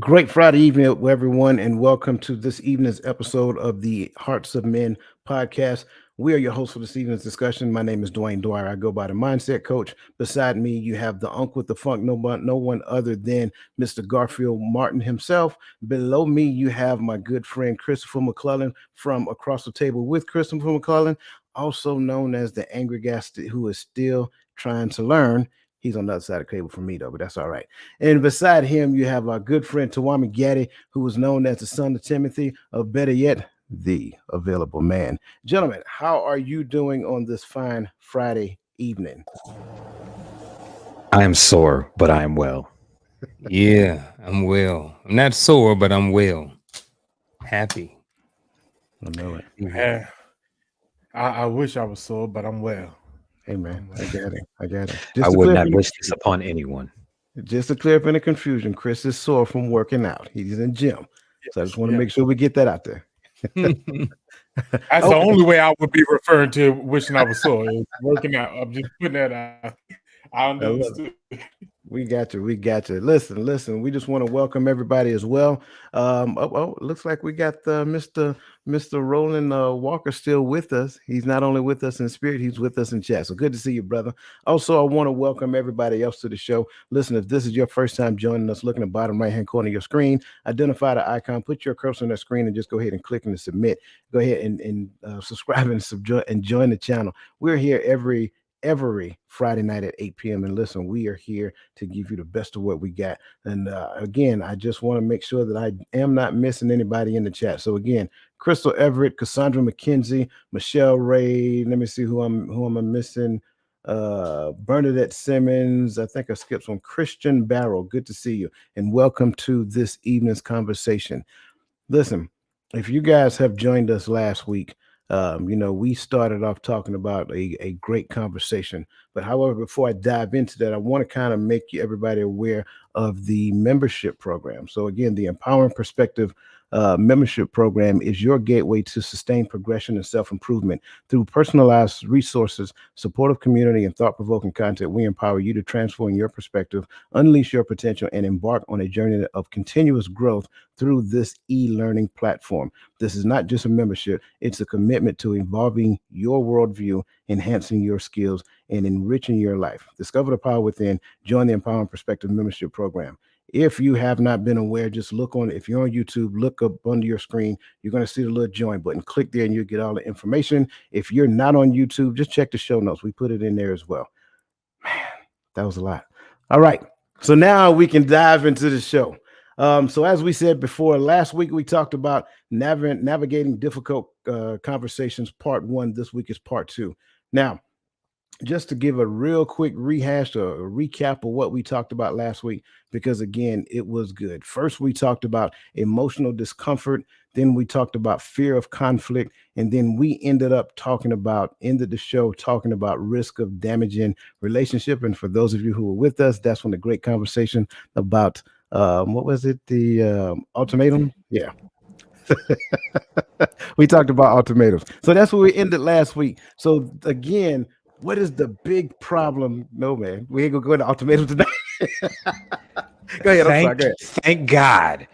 great Friday evening, everyone, and welcome to this evening's episode of the Hearts of Men podcast. We are your hosts for this evening's discussion. My name is Dwayne Dwyer. I go by the Mindset Coach. Beside me, you have the Uncle with the Funk, no one other than Mr. Garfield Martin himself. Below me, you have my good friend Christopher McClellan from Across the Table with Christopher McClellan, also known as the Angry Guy who is still trying to learn. He's on the other side of the table from me, though, but that's all right. And beside him, you have our good friend Tawami Gaddy, who is known as the son of Timothy, or better yet, the available man. Gentlemen, how are you doing on this fine Friday evening? I am sore, but I am well. Yeah, I'm well. I'm not sore, but I'm well. Happy. I know it. Yeah. I wish I was sore, but I'm well. Hey, man, I got it. I got it. I would not wish this upon anyone. Just to clear up any confusion, Chris is sore from working out. He's in gym. So I just want to make sure we get that out there. That's the only way I would be referring to wishing I was sore. Is working out. I'm just putting that out. I understood. We got you. We got you. Listen. We just want to welcome everybody as well. Looks like we got Mr. Roland Walker still with us. He's not only with us in spirit, he's with us in chat. So good to see you, brother. Also, I want to welcome everybody else to the show. Listen, if this is your first time joining us, look in the bottom right-hand corner of your screen, identify the icon, put your cursor on the screen, and just go ahead and click and submit. Go ahead and subscribe and join the channel. We're here every Friday night at 8 p.m. And listen, we are here to give you the best of what we got. And again, I just want to make sure that I am not missing anybody in the chat. So again, Crystal Everett, Cassandra McKenzie, Michelle Ray. Let me see who I'm missing. Bernadette Simmons. I think I skipped one. Christian Barrow. Good to see you. And welcome to this evening's conversation. Listen, if you guys have joined us last week, we started off talking about a great conversation. But however, before I dive into that, I want to kind of make everybody aware of the membership program. So again, the Empowering Perspective membership program is your gateway to sustained progression and self-improvement through personalized resources, supportive community, and thought-provoking content. We empower you to transform your perspective, unleash your potential, and embark on a journey of continuous growth through this e-learning platform. This is not just a membership, it's a commitment to evolving your worldview, enhancing your skills, and enriching your life. Discover the power within. Join the Empowering Perspective membership program. If you have not been aware, just if you're on YouTube, look up under your screen. You're going to see the little join button. Click there and you'll get all the information. If you're not on YouTube, just check the show notes. We put it in there as well. Man, that was a lot. All right. So now we can dive into the show. So as we said before, last week we talked about navigating difficult conversations, part 1. This week is part 2. Now, just to give a real quick rehash or a recap of what we talked about last week, because again, it was good. First, we talked about emotional discomfort. Then we talked about fear of conflict. And then we ended the show talking about risk of damaging relationship. And for those of you who were with us, that's when the great conversation about, what was it? The ultimatum? Yeah. We talked about ultimatums. So that's where we ended last week. So again, what is the big problem? No, man, we ain't gonna go into ultimatums tonight. Go ahead. Thank God,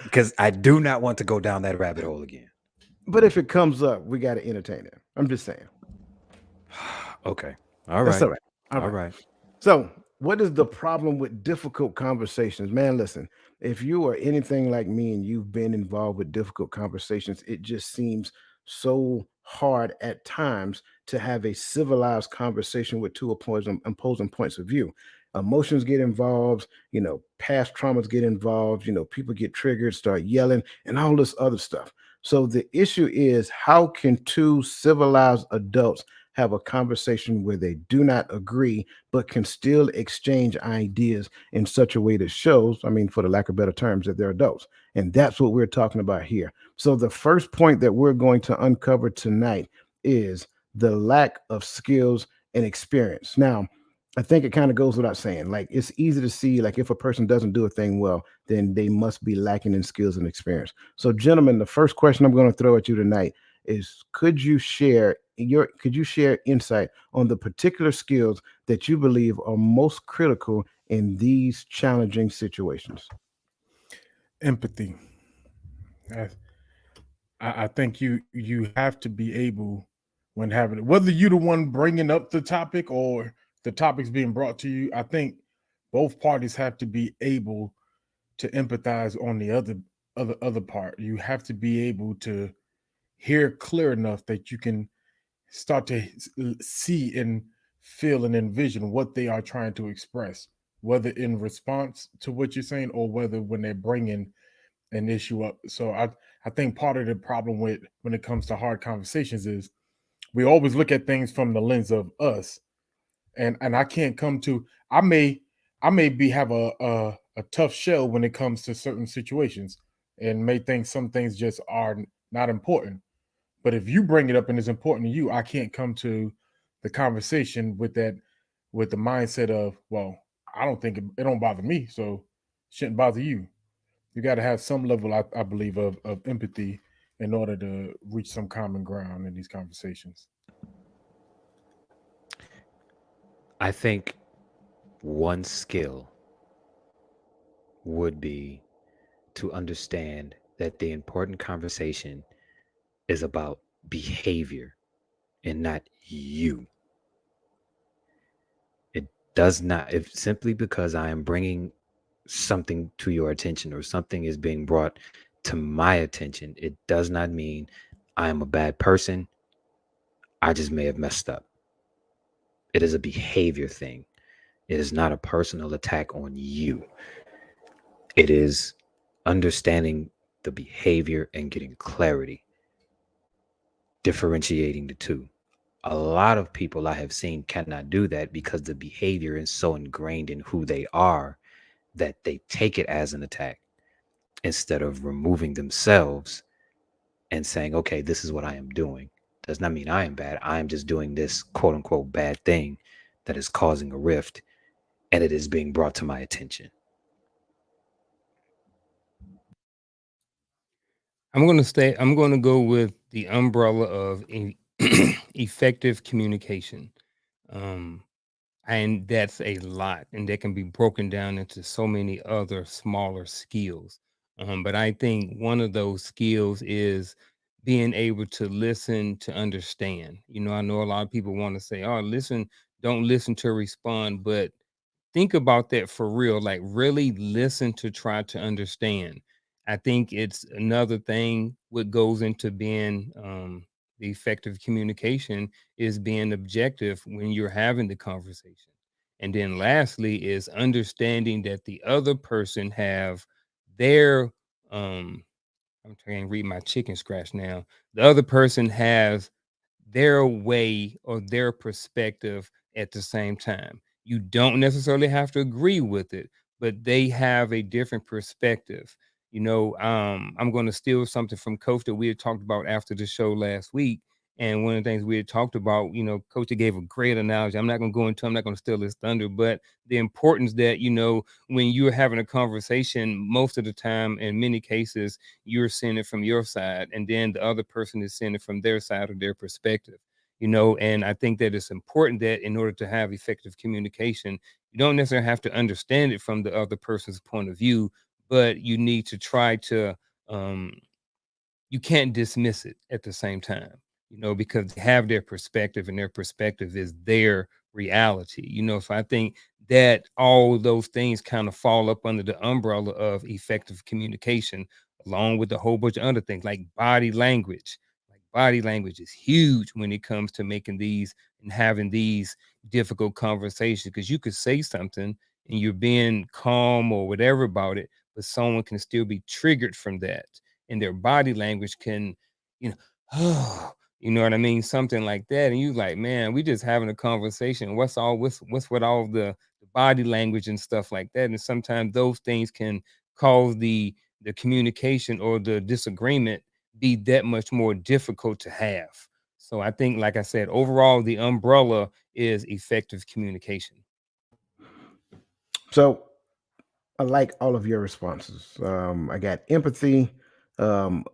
because I do not want to go down that rabbit hole again. But if it comes up, we got to entertain it. I'm just saying. Okay. All right. That's all right. All right. So, what is the problem with difficult conversations? Man, listen, if you are anything like me and you've been involved with difficult conversations, it just seems so hard at times to have a civilized conversation with two opposing points of view. Emotions get involved, past traumas get involved, people get triggered, start yelling, and all this other stuff. So the issue is, how can two civilized adults have a conversation where they do not agree, but can still exchange ideas in such a way that shows, for the lack of better terms, that they're adults? And that's what we're talking about here. So the first point that we're going to uncover tonight is the lack of skills and experience. Now, I think it kind of goes without saying, like, it's easy to see, like, if a person doesn't do a thing well, then they must be lacking in skills and experience. So, gentlemen, the first question I'm going to throw at you tonight is, could you share insight on the particular skills that you believe are most critical in these challenging situations? Empathy. I, I think you have to be able, when having it, whether you're the one bringing up the topic or the topic's being brought to you. I think both parties have to be able to empathize on the other part. You have to be able to hear clear enough that you can start to see and feel and envision what they are trying to express, whether in response to what you're saying or whether when they're bringing an issue up. So I think part of the problem with when it comes to hard conversations is we always look at things from the lens of us, and I can't come to I may be have a tough shell when it comes to certain situations and may think some things just are not important. But if you bring it up and it's important to you, I can't come to the conversation with that, with the mindset of, well, I don't think it don't bother me, so it shouldn't bother you. You got to have some level, I believe, of empathy in order to reach some common ground in these conversations. I think one skill would be to understand that the important conversation is about behavior and not you. It does not, if simply because I am bringing something to your attention or something is being brought to my attention, it does not mean I am a bad person. I just may have messed up. It is a behavior thing. It is not a personal attack on you. It is understanding the behavior and getting clarity, differentiating the two. A lot of people I have seen cannot do that because the behavior is so ingrained in who they are that they take it as an attack instead of removing themselves and saying, okay, this is what I am doing. Does not mean I am bad. I am just doing this quote unquote bad thing that is causing a rift and it is being brought to my attention. I'm going to go with the umbrella of effective communication. Um, and that's a lot, and that can be broken down into so many other smaller skills. But I think one of those skills is being able to listen to understand. I know a lot of people want to say, oh, listen, don't listen to respond, but think about that for real. Like, really listen to try to understand. I think it's another thing what goes into being the effective communication is being objective when you're having the conversation. And then lastly is understanding that the other person have their I'm trying to read my chicken scratch now. The other person has their way or their perspective at the same time. You don't necessarily have to agree with it, but they have a different perspective. I'm going to steal something from Coach that we had talked about after the show last week. And one of the things we had talked about, Coach gave a great analogy. I'm not going to steal his thunder, but the importance that, when you're having a conversation, most of the time, in many cases, you're seeing it from your side, and then the other person is seeing it from their side or their perspective. And I think that it's important that in order to have effective communication, you don't necessarily have to understand it from the other person's point of view, but you need to try to um, you can't dismiss it at the same time, because they have their perspective and their perspective is their reality. So I think that all those things kind of fall up under the umbrella of effective communication, along with a whole bunch of other things like body language. Like, body language is huge when it comes to making these and having these difficult conversations, because you could say something and you're being calm or whatever about it, but someone can still be triggered from that, and their body language can, you know, you know what I mean? Something like that. And you like, man, we just having a conversation. What's with all the body language and stuff like that? And sometimes those things can cause the communication or the disagreement be that much more difficult to have. So I think, like I said, overall, the umbrella is effective communication. So I like all of your responses. I got empathy. Um,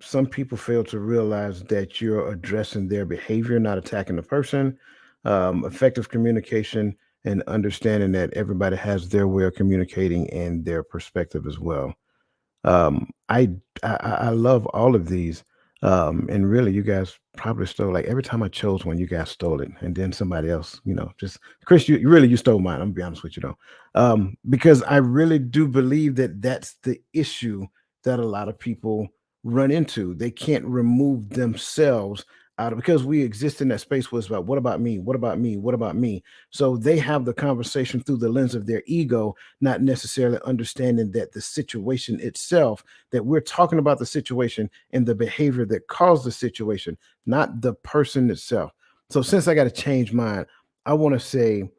some people fail to realize that you're addressing their behavior, not attacking the person. Effective communication and understanding that everybody has their way of communicating and their perspective as well. I love all of these. And really, you guys probably stole like every time I chose one, you guys stole it, and then somebody else, just Chris, you stole mine. I'm gonna be honest with you though, because I really do believe that that's the issue that a lot of people run into. They can't remove themselves out of because we exist in that space was about what about me, what about me, what about me. So they have the conversation through the lens of their ego, not necessarily understanding that the situation itself, that we're talking about the situation and the behavior that caused the situation, not the person itself. So since I got to change mine, I want to say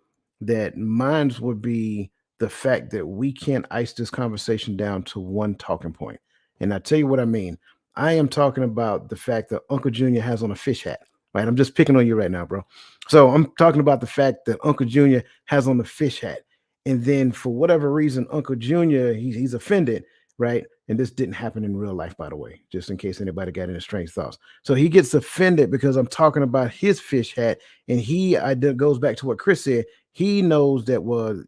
that mine would be the fact that we can't ice this conversation down to one talking point. And I tell you what I mean. I am talking about the fact that Uncle Junior has on a fish hat. Right. I'm just picking on you right now, bro. So I'm talking about the fact that Uncle Junior has on the fish hat. And then for whatever reason, Uncle Junior, he's offended, right? And this didn't happen in real life, by the way, just in case anybody got any strange thoughts. So he gets offended because I'm talking about his fish hat, and goes back to what Chris said. He knows that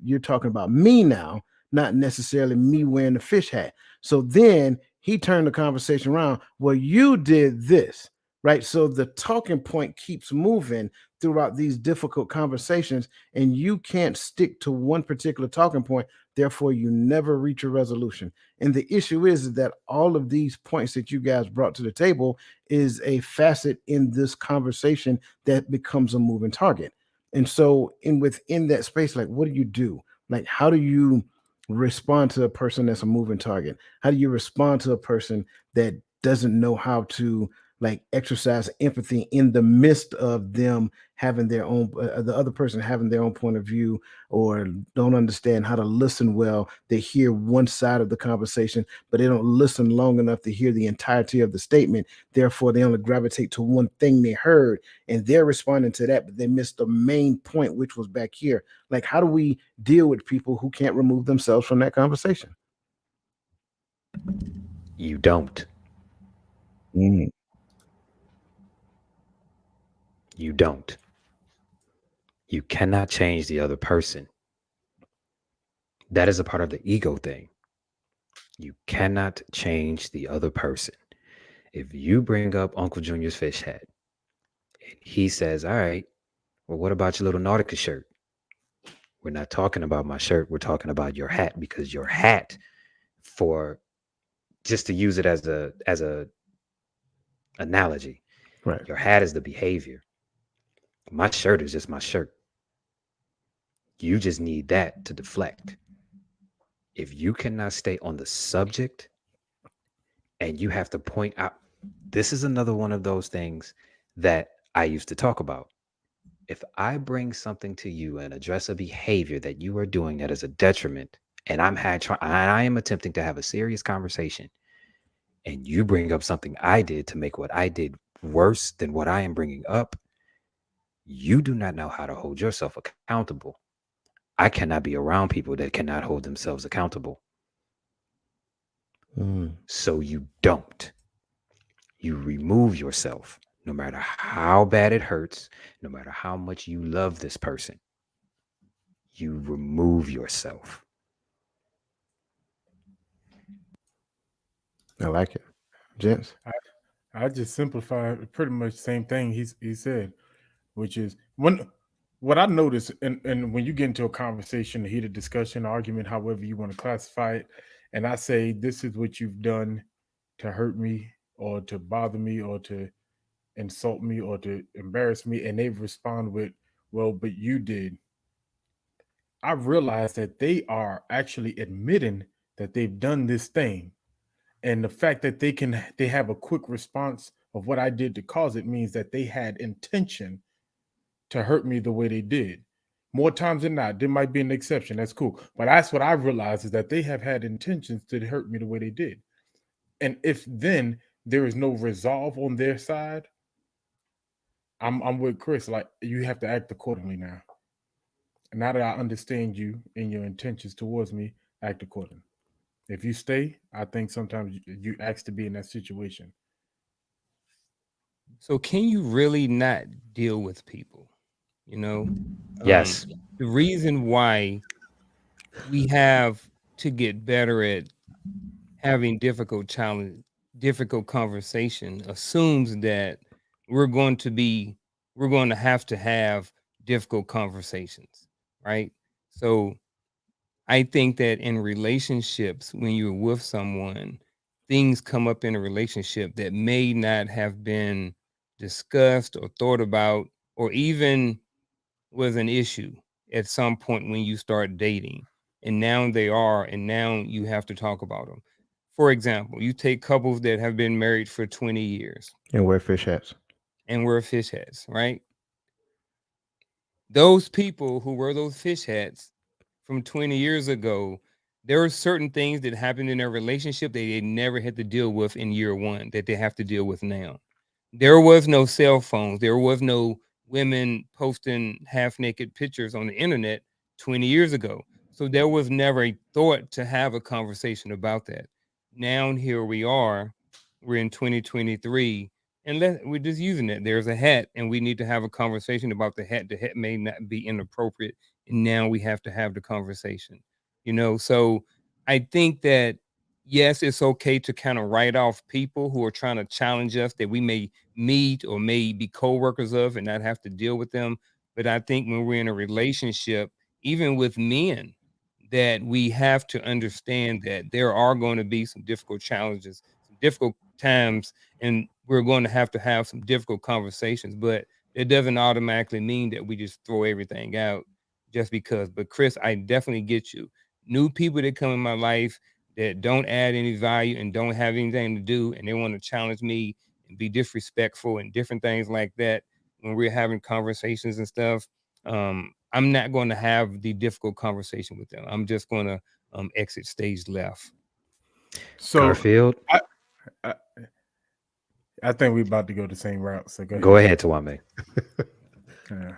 you're talking about me now, not necessarily me wearing the fish hat. So then he turned the conversation around. Well, you did this, right? So the talking point keeps moving throughout these difficult conversations, and you can't stick to one particular talking point. Therefore, you never reach a resolution. And the issue is that all of these points that you guys brought to the table is a facet in this conversation that becomes a moving target. And so, within that space, like, what do you do? Like, how do you respond to a person that's a moving target? How do you respond to a person that doesn't know how to like exercise empathy in the midst of them having their own the other person having their own point of view, or don't understand how to listen well? They hear one side of the conversation, but they don't listen long enough to hear the entirety of the statement. Therefore, they only gravitate to one thing they heard, and they're responding to that, but they missed the main point, which was back here. Like, how do we deal with people who can't remove themselves from that conversation? You don't. Mm, You don't. You cannot change the other person. That is a part of the ego thing. You cannot change the other person. If you bring up Uncle Junior's fish hat and he says, all right, well, what about your little Nautica shirt? We're not talking about my shirt. We're talking about your hat, because your hat, for just to use it as a analogy, right. your hat is the behavior. My shirt is just my shirt. You just need that to deflect. If you cannot stay on the subject and you have to point out, this is another one of those things that I used to talk about. If I bring something to you and address a behavior that you are doing that is a detriment, and I am attempting to have a serious conversation, and you bring up something I did to make what I did worse than what I am bringing up, you do not know how to hold yourself accountable. I cannot be around people that cannot hold themselves accountable. Mm. So you don't. You remove yourself, no matter how bad it hurts, no matter how much you love this person. You remove yourself. I like it, gents. I just simplified pretty much the same thing he said, which is when what I notice, and when you get into a conversation, a heated discussion, argument, however you want to classify it, and I say this is what you've done to hurt me or to bother me or to insult me or to embarrass me, and they respond with, well, but you did. I realize that they are actually admitting that they've done this thing, and the fact that they have a quick response of what I did to cause it means that they had intention to hurt me the way they did. More times than not, there might be an exception. That's cool, but that's what I realized, is that they have had intentions to hurt me the way they did. And if then there is no resolve on their side, I'm with Chris. Like, you have to act accordingly now. Now that I understand you and your intentions towards me, act accordingly. If you stay, I think sometimes you ask to be in that situation. So can you really not deal with people? You know, um, Yes. the reason why we have to get better at having difficult conversation assumes that we're going to be, we're going to have difficult conversations, right? So I think that in relationships, when you're with someone, things come up in a relationship that may not have been discussed or thought about, or even was an issue at some point when you start dating. And now they are, and now you have to talk about them. For example, you take couples that have been married for 20 years And wear fish hats. and wear fish hats, right? Those people who wear those fish hats from 20 years ago, there are certain things that happened in their relationship that they never had to deal with in year one that they have to deal with now. There was no cell phones. There was no women posting half naked pictures on the internet 20 years ago. So there was never a thought to have a conversation about that. Now here we are, we're in 2023, and we're just using it. There's a hat, and we need to have a conversation about the hat. The hat may not be inappropriate, and now we have to have the conversation. So I think that yes, it's okay to kind of write off people who are trying to challenge us that we may meet or may be co-workers of and not have to deal with them. But I think when we're in a relationship, even with men, that we have to understand that there are going to be some difficult challenges, some difficult times, and we're going to have some difficult conversations. But it doesn't automatically mean that we just throw everything out just because. But Chris, I definitely get you. New people that come in my life that don't add any value and don't have anything to do, and they want to challenge me and be disrespectful and different things like that when we're having conversations and stuff. I'm not going to have the difficult conversation with them. I'm just going to exit stage left. So Garfield, I, I I think we're about to go the same route. So go go ahead. ahead, Tawame. Yeah.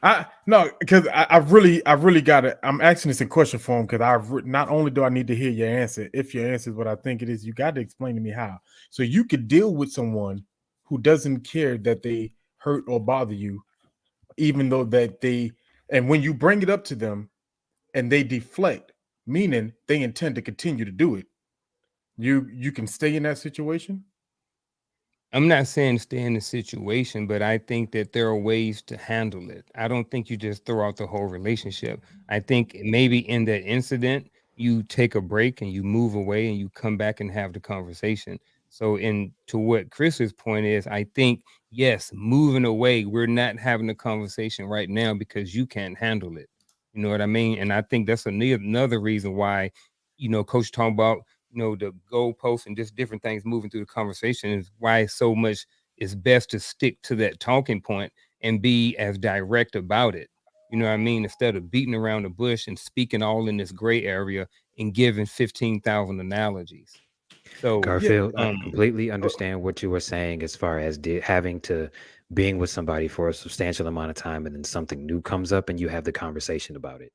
I no, because I really got it. I'm asking this in question form because not only do I need to hear your answer, if your answer is what I think it is, you got to explain to me how. So you could deal with someone who doesn't care that they hurt or bother you, even though that they, and when you bring it up to them and they deflect, meaning they intend to continue to do it, you can stay in that situation. I'm not saying stay in the situation, but I think that there are ways to handle it. I don't think you just throw out the whole relationship. I think maybe in that incident, you take a break and you move away and you come back and have the conversation. So, in to what Chris's point is, I think yes, moving away, we're not having a conversation right now because you can't handle it. You know what I mean? And I think that's another reason why, Coach talking about the goalposts and just different things moving through the conversation is why so much is best to stick to that talking point and be as direct about it. You know what I mean? Instead of beating around the bush and speaking all in this gray area and giving 15,000 analogies. So, Yeah. Garfield, I um, completely uh, understand what you were saying as far as having to being with somebody for a substantial amount of time and then something new comes up and you have the conversation about it.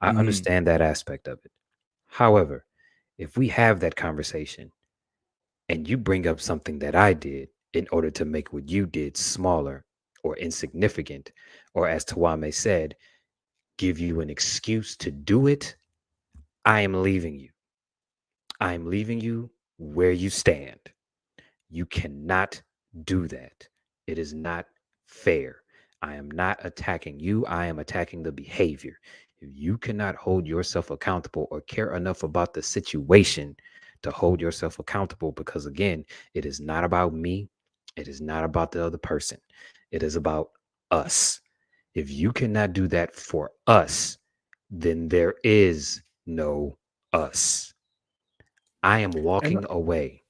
I mhm. understand that aspect of it. However, if we have that conversation and you bring up something that I did in order to make what you did smaller or insignificant, or as Tawame said, give you an excuse to do it, I am leaving you. I am leaving you where you stand. You cannot do that. It is not fair. I am not attacking you. I am attacking the behavior. If you cannot hold yourself accountable or care enough about the situation to hold yourself accountable, because again, it is not about me. It is not about the other person. It is about us. If you cannot do that for us, then there is no us. I am and walking away.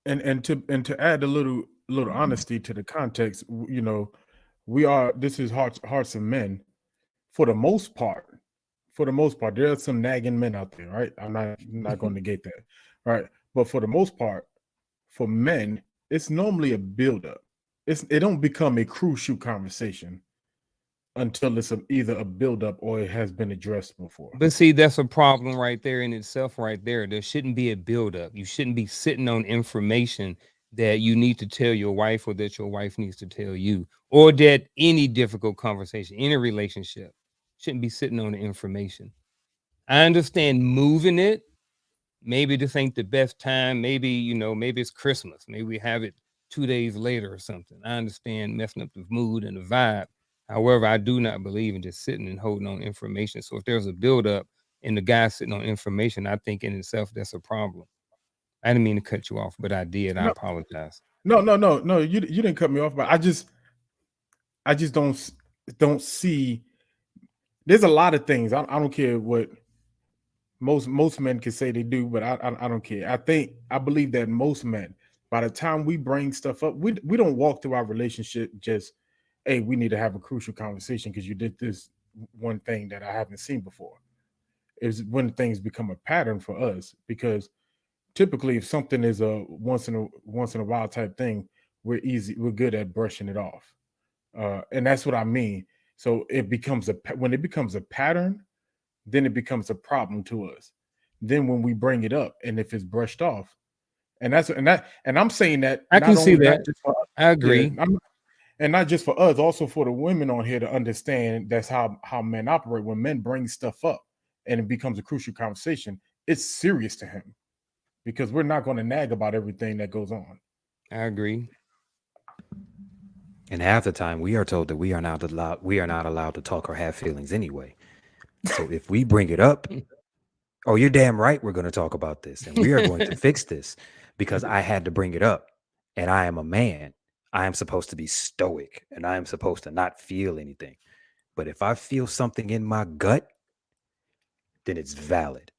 and to add a little honesty to the context, we are, this is hearts of men for the most part. For the most part, there are some nagging men out there, right? I'm not going to negate that, right? But for the most part, for men, it's normally a buildup. It don't become a crucial conversation until it's either a buildup or it has been addressed before. But see, that's a problem right there in itself, right there. There shouldn't be a buildup. You shouldn't be sitting on information that you need to tell your wife or that your wife needs to tell you, or that any difficult conversation, any relationship shouldn't be sitting on the information. I understand moving it, maybe this ain't the best time. Maybe, maybe it's Christmas. Maybe we have it 2 days later or something. I understand messing up the mood and the vibe. However, I do not believe in just sitting and holding on information. So if there's a buildup and the guy sitting on information, I think in itself that's a problem. I didn't mean to cut you off, but I did. I No, apologize. no. You didn't cut me off, but I just don't see. There's a lot of things. I don't care what most men can say they do, but I don't care. I believe that most men, by the time we bring stuff up, we don't walk through our relationship just, hey, we need to have a crucial conversation because you did this one thing that I haven't seen before. Is when things become a pattern for us, because typically if something is a once in a while type thing, we're good at brushing it off. And that's what I mean. So when it becomes a pattern, then it becomes a problem to us. Then when we bring it up, and if it's brushed off, and I'm saying that I can see not that. just for, I yeah, agree. and not just for us, also for the women on here to understand that's how men operate. When men bring stuff up and it becomes a crucial conversation, it's serious to him because we're not going to nag about everything that goes on. I agree. And half the time we are told that we are not allowed to talk or have feelings anyway. So if we bring it up, oh, you're damn right we're going to talk about this and we are going to fix this because I had to bring it up and I am a man. I am supposed to be stoic and I am supposed to not feel anything. But if I feel something in my gut, then it's valid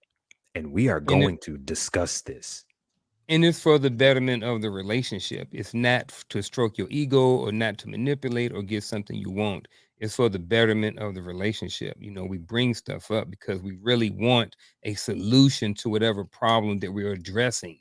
and we are and it, going to discuss this. and it's for the betterment of the relationship. It's not to stroke your ego or not to manipulate or get something you want. It's for the betterment of the relationship. We bring stuff up because we really want a solution to whatever problem that we're addressing.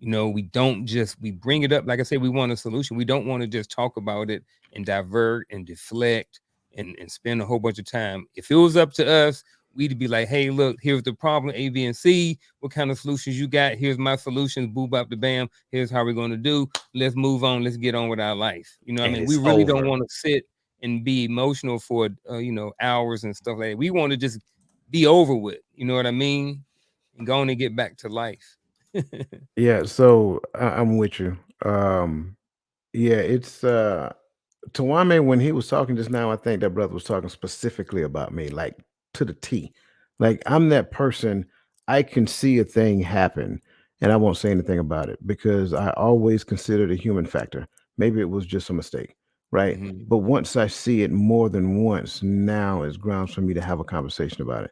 We don't just we bring it up. Like I said, we want a solution. We don't want to just talk about it and divert and deflect and spend a whole bunch of time. If it was up to us, we'd be like, hey, look, here's the problem, A, B, and C. What kind of solutions you got? Here's my solutions. Boo, bop, the bam. Here's how we're going to do. Let's move on. Let's get on with our life. What I And mean? We it's really don't over. want to sit and be emotional for, hours and stuff like that. We want to just be over with. You know what I mean? And go on and get back to life. Yeah, so I'm with you. Yeah, it's Tawame, when he was talking just now, I think that brother was talking specifically about me, like to the T. Like I'm that person, I can see a thing happen and I won't say anything about it because I always consider the human factor. Maybe it was just a mistake, right? Mhm. But once I see it more than once, now is grounds for me to have a conversation about it.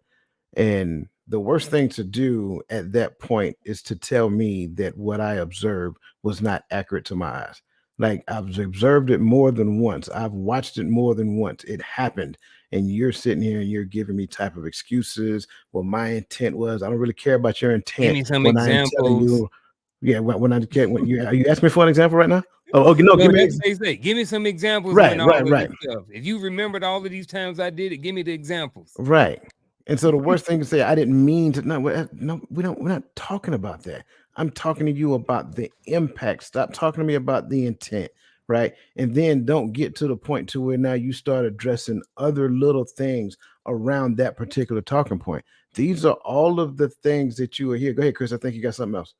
And the worst thing to do at that point is to tell me that what I observed was not accurate to my eyes. Like I've observed it more than once. I've watched it more than once. It happened. And you're sitting here and you're giving me type of excuses. Well, my intent was, I don't really care about your Give intent me some when I'm telling examples. you, yeah, when I get when you ask me for an example right now? Oh, okay, no, No, give me that's say. Give me some examples when right, right, all of right. this stuff. If you remembered all of these times I did it, give me the examples. Right. And so the worst thing to say, I didn't mean to. No, no, we're not talking about that. I'm talking to you about the impact. Stop talking to me about the intent, right? And then don't get to the point to where now you start addressing other little things around that particular talking point. These are all of the things that you are here. Go ahead, Chris. I think you got something else.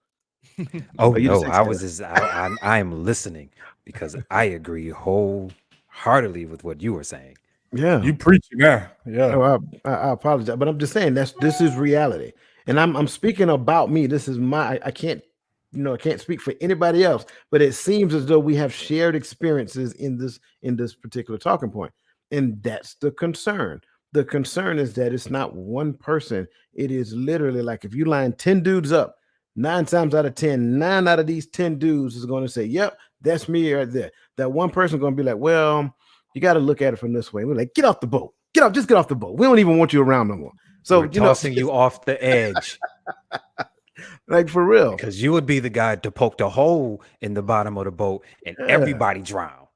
Oh Oh, you just no, say I Sarah. was just I am listening because I agree wholeheartedly with what you were saying. Yeah. You preaching now, yeah. Oh, I apologize, but I'm just saying this is reality, and I'm speaking about me. This is I can't, I can't speak for anybody else, but it seems as though we have shared experiences in this particular talking point, and that's the concern. The concern is that it's not one person. It is literally like if you line 10 dudes up, 9 times out of 10, 9 out of these 10 dudes is going to say, "Yep, that's me right there." That one person going to be like, "Well, you got to look at it from this way." We're like, "Get off the boat. Get off, just get off the boat. We don't even want you around no more." We're So, tossing you off the edge like for real. because you would be the guy to poke the hole in the bottom of the boat and Yeah, everybody drown.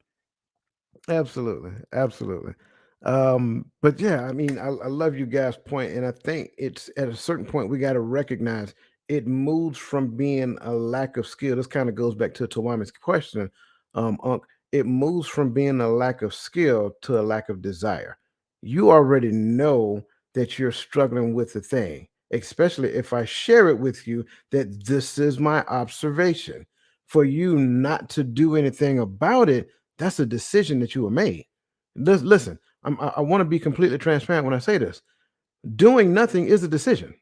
absolutely. Absolutely. But yeah, I mean, I love you guys' point, and I think it's at a certain point we got to recognize it moves from being a lack of skill. This kind of goes back to Tawami's question, Unc. It moves from being a lack of skill to a lack of desire. You already know that you're struggling with the thing. especially if I share it with you that this is my observation. For you not to do anything about it, that's a decision that you have made. Listen, I want to be completely transparent when I say this. Doing nothing is a decision.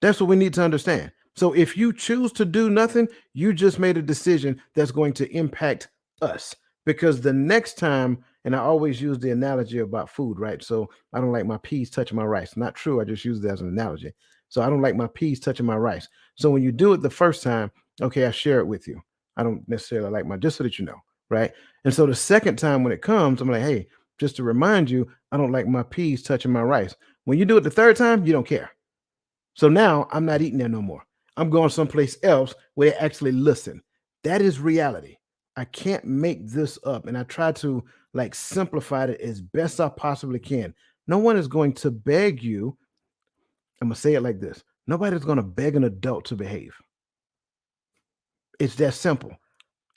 That's what we need to understand. So if you choose to do nothing, you just made a decision that's going to impact us. Because the next time, and I always use the analogy about food, right? So I don't like my peas touching my rice. Not true. I just use it as an analogy. So I don't like my peas touching my rice. So when you do it the first time, okay, I share it with you. I don't necessarily like my, just so that you know, right? And so the second time when it comes, I'm like, hey, just to remind you, I don't like my peas touching my rice. When you do it the third time, you don't care. So now I'm not eating there no more. I'm going someplace else where they actually listen. That is reality. I can't make this up. And I try to like simplify it as best I possibly can. No one is going to beg you. I'm going to say it like this. Nobody's going to beg an adult to behave. It's that simple.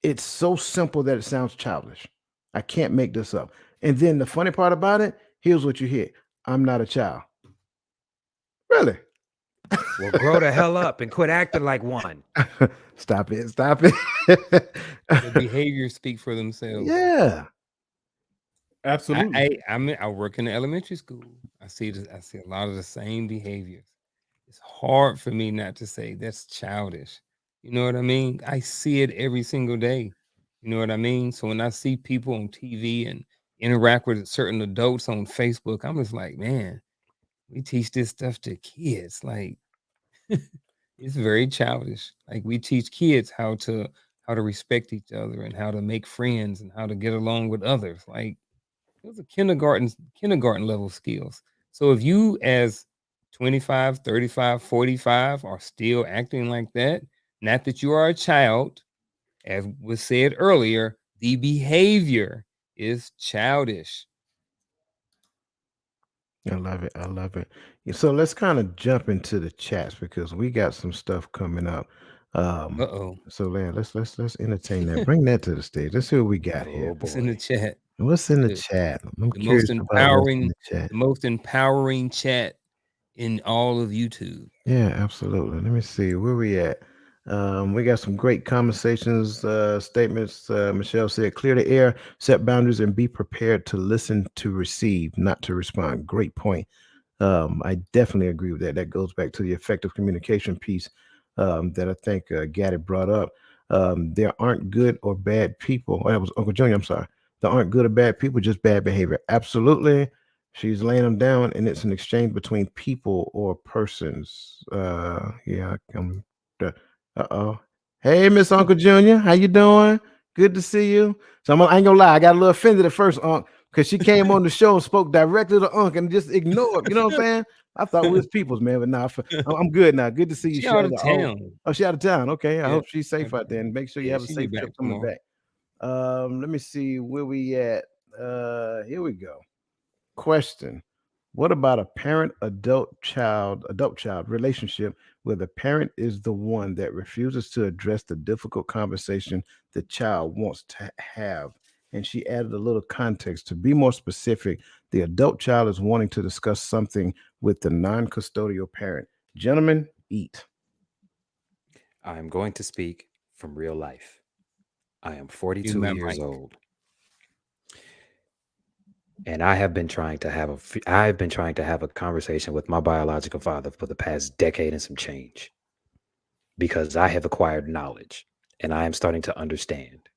It's so simple that it sounds childish. I can't make this up. And then the funny part about it, here's what you hear. I'm not a child. Really? Well, grow the hell up and quit acting like one. Stop it. Stop it. The behaviors speak for themselves. Yeah. Absolutely. I work in the elementary school. I see a lot of the same behaviors. It's hard for me not to say that's childish. You know what I mean? I see it every single day. You know what I mean? So when I see people on TV and interact with certain adults on Facebook, I'm just like, man, we teach this stuff to kids. Like it's very childish. Like we teach kids how to respect each other and how to make friends and how to get along with others. Like those are kindergarten level skills. So if you as 25, 35, 45 are still acting like that, not that you are a child, as was said earlier, the behavior is childish. I love it. I love it. Yeah, so let's kind of jump into the chats because we got some stuff coming up. Um, Uh-oh. so let's entertain that. Bring that to the stage. Let's see what we got here. Oh What's in the boy. chat? What's in the The, chat? I'm the most curious about what's in empowering, the chat. the most empowering chat in all of YouTube. Yeah, absolutely. Let me see where we at. We got some great conversations, statements. Michelle said, clear the air, set boundaries, and be prepared to listen to receive, not to respond. Great point. I definitely agree with that. That goes back to the effective communication piece that I think Gaddy brought up. There aren't good or bad people. Oh, that was Uncle Junior. I'm sorry. There aren't good or bad people, just bad behavior. Absolutely. She's laying them down, and it's an exchange between people or persons. Yeah. Uh-oh. Hey, Miss Uncle Junior, how you doing? Good to see you. So I ain't gonna lie, I got a little offended at first, Unc, because she came on the show and spoke directly to Unc and just ignored. You know what I'm saying? I thought we was peoples, man, but now I'm good now. Good to see you, She out of Shelly. Oh, town. oh, she out of town. Okay, I Yeah. hope she's safe out there, and make sure you Yeah, have a she'll be safe back trip coming tomorrow. back. Let me see where we at. Here we go. Question: what about a parent adult child relationship where the parent is the one that refuses to address the difficult conversation the child wants to have? And she added a little context to be more specific. The adult child is wanting to discuss something with the non-custodial parent. Gentlemen, eat. I'm going to speak from real life. I am Use 42 my years mic. old, and I've been trying to have a conversation with my biological father for the past decade and some change because I have acquired knowledge and I am starting to understand.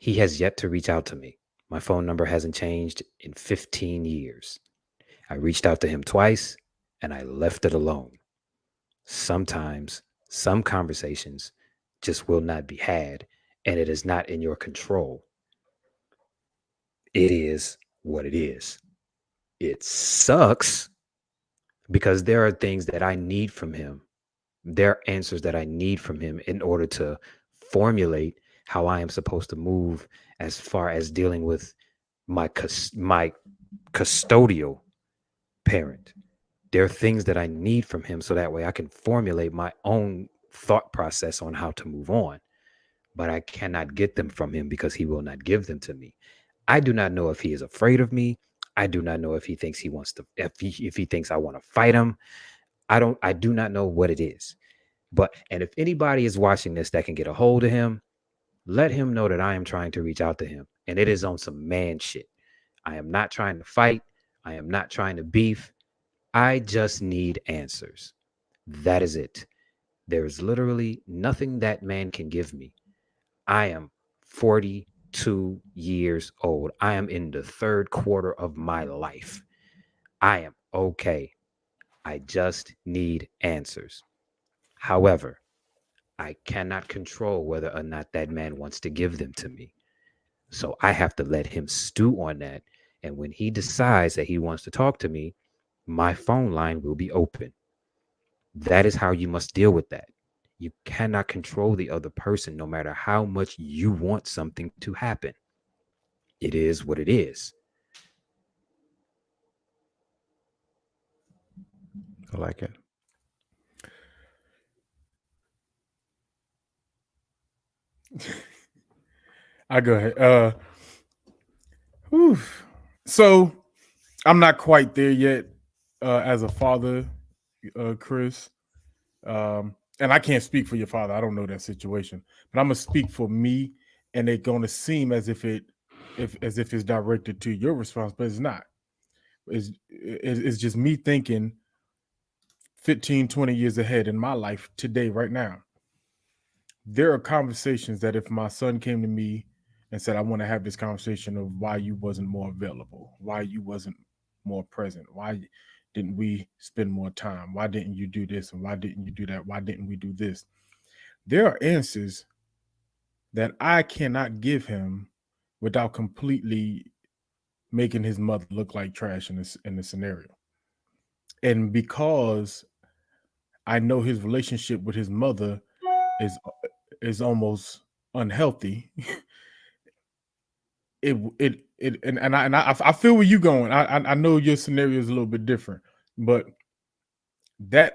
He has yet to reach out to me. My phone number hasn't changed in 15 years. I reached out to him twice and I left it alone. Sometimes some conversations just will not be had, and it is not in your control. It is what it is. It sucks because there are things that I need from him. There are answers that I need from him in order to formulate how I am supposed to move as far as dealing with my custodial parent. There are things that I need from him so that way I can formulate my own thought process on how to move on. But I cannot get them from him because he will not give them to me. I do not know if he is afraid of me. I do not know if he thinks he wants to, if he thinks I want to fight him. I do not know what it is. But, and if anybody is watching this that can get a hold of him, let him know that I am trying to reach out to him. And it is on some man shit. I am not trying to fight. I am not trying to beef. I just need answers. That is it. There is literally nothing that man can give me. I am 42 years old. I am in the third quarter of my life. I am okay. I just need answers. However, I cannot control whether or not that man wants to give them to me. So I have to let him stew on that. And when he decides that he wants to talk to me, my phone line will be open. That is how you must deal with that. You cannot control the other person no matter how much you want something to happen. It is what it is. I like it. I go ahead. Whew. So I'm not quite there yet as a father, Chris. And I can't speak for your father. I don't know that situation, but I'm gonna speak for me, and it's gonna seem as if it's directed to your response, but it's not. It's just me thinking 15, 20 years ahead in my life today, right now. There are conversations that if my son came to me and said, I want to have this conversation of why you wasn't more available, why you wasn't more present, why didn't we spend more time, why didn't you do this, and why didn't you do that, why didn't we do this? There are answers that I cannot give him without completely making his mother look like trash in this scenario. And because I know his relationship with his mother is is almost unhealthy. I feel where you going. I know your scenario is a little bit different, but that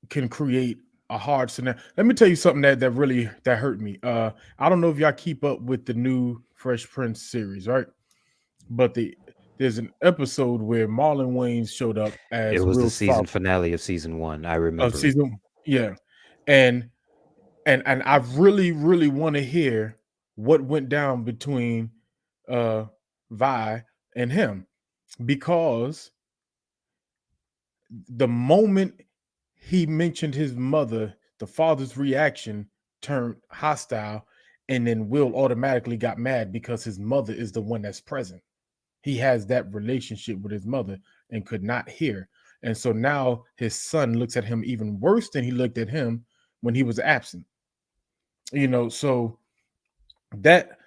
can create a hard scenario. Let me tell you something that really that hurt me. I don't know if y'all keep up with the new Fresh Prince series, right? But there's an episode where Marlon Wayans showed up It as was the Will's season father finale of season 1. I of remember it. season, yeah, and and I really want to hear what went down between uh Vi and him, because the moment he mentioned his mother, the father's reaction turned hostile, and then Will automatically got mad because his mother is the one that's present. He has that relationship with his mother and could not hear. And so now his son looks at him even worse than he looked at him when he was absent. So that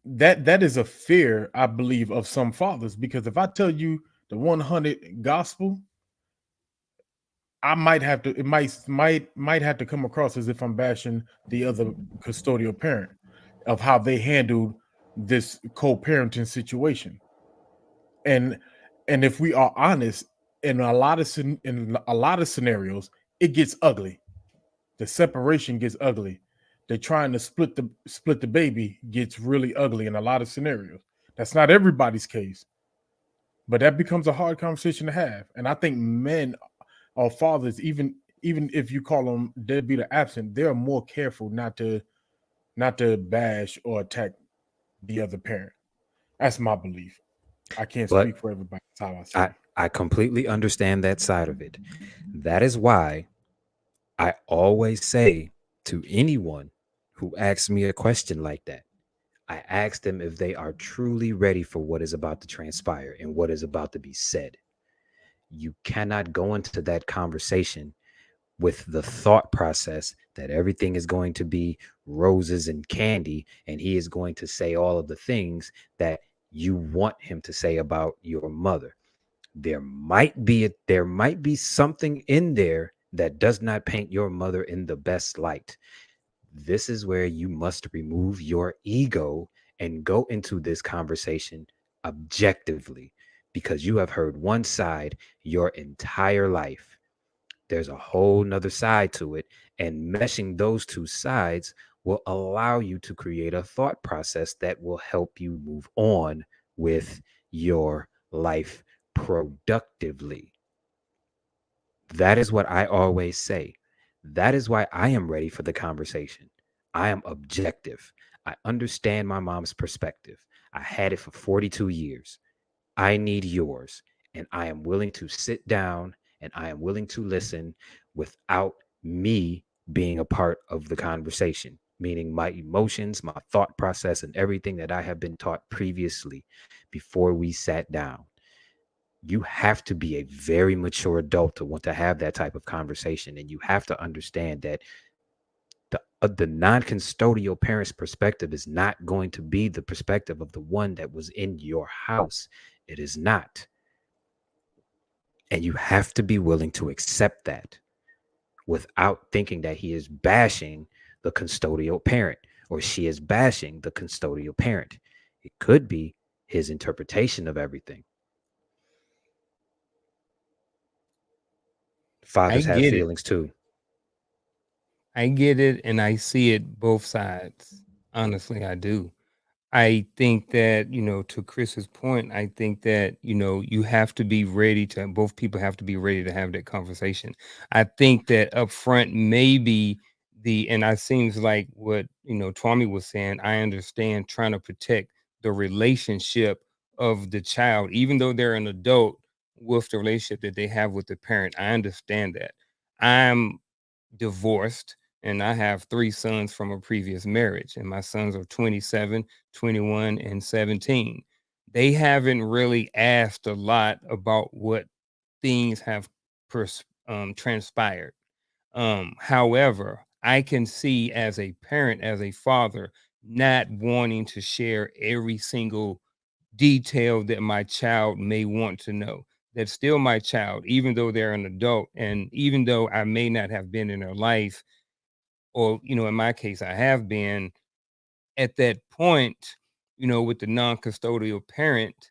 that is a fear, I believe, of some fathers, because if I tell you the 100 gospel, I might have to, it might have to come across as if I'm bashing the other custodial parent of how they handled this co-parenting situation. And if we are honest, in a lot of scenarios, it gets ugly. The separation gets ugly. They're trying to split the baby gets really ugly in a lot of scenarios. That's not everybody's case, but that becomes a hard conversation to have. And I think men or fathers, even if you call them deadbeat or absent, they're more careful not to bash or attack the other parent. That's my belief. I can't But speak for everybody. That's how I see it. I completely understand that side of it. That is why I always say to anyone who asks me a question like that, I ask them if they are truly ready for what is about to transpire and what is about to be said. You cannot go into that conversation with the thought process that everything is going to be roses and candy and he is going to say all of the things that you want him to say about your mother. There might be something in there that does not paint your mother in the best light. This is where you must remove your ego and go into this conversation objectively, because you have heard one side your entire life. There's a whole nother side to it, and meshing those two sides will allow you to create a thought process that will help you move on with your life productively. That is what I always say. That is why I am ready for the conversation. I am objective. I understand my mom's perspective. I had it for 42 years. I need yours. And I am willing to sit down and I am willing to listen without me being a part of the conversation, meaning my emotions, my thought process, and everything that I have been taught previously before we sat down. You have to be a very mature adult to want to have that type of conversation. And you have to understand that the non-custodial parent's perspective is not going to be the perspective of the one that was in your house. It is not. And you have to be willing to accept that without thinking that he is bashing the custodial parent or she is bashing the custodial parent. It could be his interpretation of everything. I Fathers have get it. feelings too. I get it, and I see it both sides. Honestly, I do. I think that, to Chris's point, I think that, you have to be ready to, both people have to be ready to have that conversation. I think that up front, maybe and I seems like what, Twami was saying, I understand trying to protect the relationship of the child, even though they're an adult with the relationship that they have with the parent. I understand that. I'm divorced and I have three sons from a previous marriage, and my sons are 27, 21, and 17. They haven't really asked a lot about what things have transpired. However, I can see as a parent, as a father, not wanting to share every single detail that my child may want to know. That's still my child, even though they're an adult. And even though I may not have been in their life, or, in my case, I have been at that point, with the non custodial parent,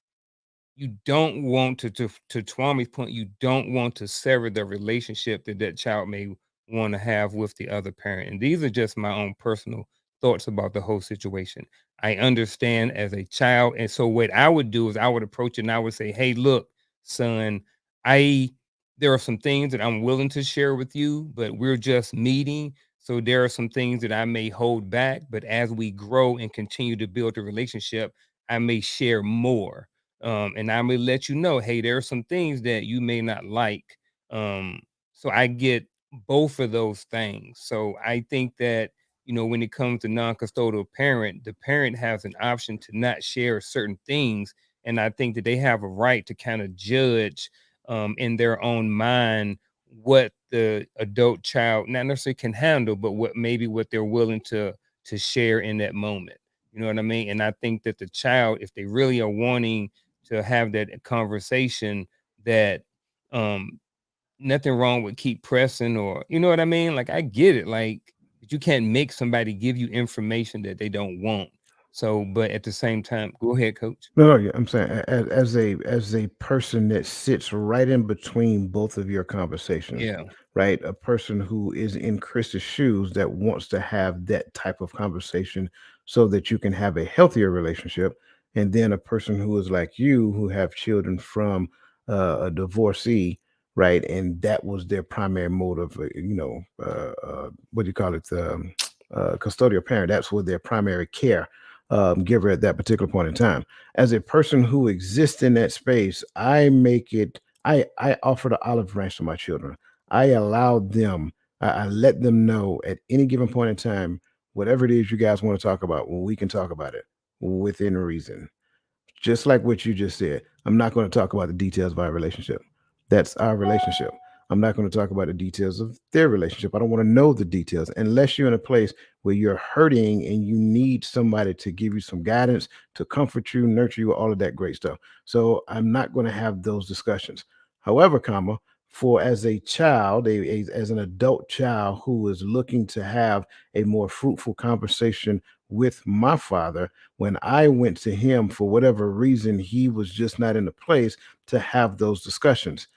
you don't want to Twami's point, you don't want to sever the relationship that that child may want to have with the other parent. And these are just my own personal thoughts about the whole situation. I understand as a child, and so what I would do is I would approach it and I would say, "Hey, look, son, I there are some things that I'm willing to share with you, but we're just meeting. So there are some things that I may hold back, but as we grow and continue to build a relationship, I may share more, and I may let you know, hey, there are some things that you may not like. So I get both of those things. So I think that, when it comes to non-custodial parent, the parent has an option to not share certain things. And I think that they have a right to kind of judge in their own mind what the adult child not necessarily can handle, but what they're willing to share in that moment. You know what I mean? And I think that the child, if they really are wanting to have that conversation, that um nothing wrong with keep pressing, or you know what I mean? Like I get it, like but you can't make somebody give you information that they don't want. So, but at the same time, go ahead, coach. No, no, yeah, I'm saying as a person that sits right in between both of your conversations, Yeah. right? A person who is in Chris's shoes that wants to have that type of conversation so that you can have a healthier relationship, and then a person who is like you who have children from a divorcee, right? And that was their primary motive, what do you call it? Custodial parent. That's what their primary care giver at that particular point in time. As a person who exists in that space, I offer the olive branch to my children. I allow them, I let them know at any given point in time, whatever it is you guys want to talk about, well, we can talk about it within reason. Just like what you just said, I'm not going to talk about the details of our relationship. That's our relationship. I'm not going to talk about the details of their relationship. I don't want to know the details unless you're in a place where you're hurting and you need somebody to give you some guidance, to comfort you, nurture you, all of that great stuff. So I'm not going to have those discussions. However, for as a child, as an adult child who is looking to have a more fruitful conversation with my father, when I went to him for whatever reason, he was just not in a place to have those discussions.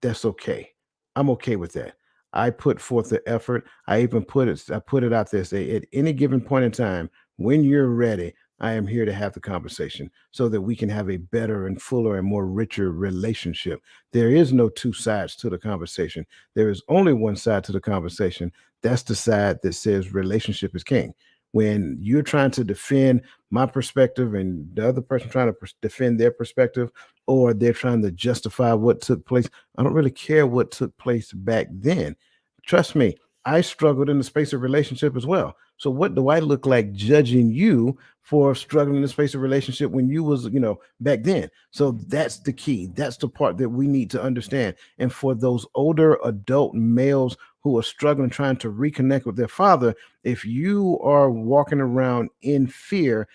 That's okay. I'm okay with that. I put forth the effort. I put it out there, say at any given point in time, when you're ready, I am here to have the conversation so that we can have a better and fuller and more richer relationship. There is no two sides to the conversation. There is only one side to the conversation. That's the side that says relationship is king. When you're trying to defend my perspective and the other person trying to defend their perspective, or they're trying to justify what took place, I don't really care what took place back then. Trust me, I struggled in the space of relationship as well. So what do I look like judging you for struggling in the space of relationship when you was, back then? So that's the key. That's the part that we need to understand. And for those older adult males who are struggling trying to reconnect with their father, if you are walking around in fear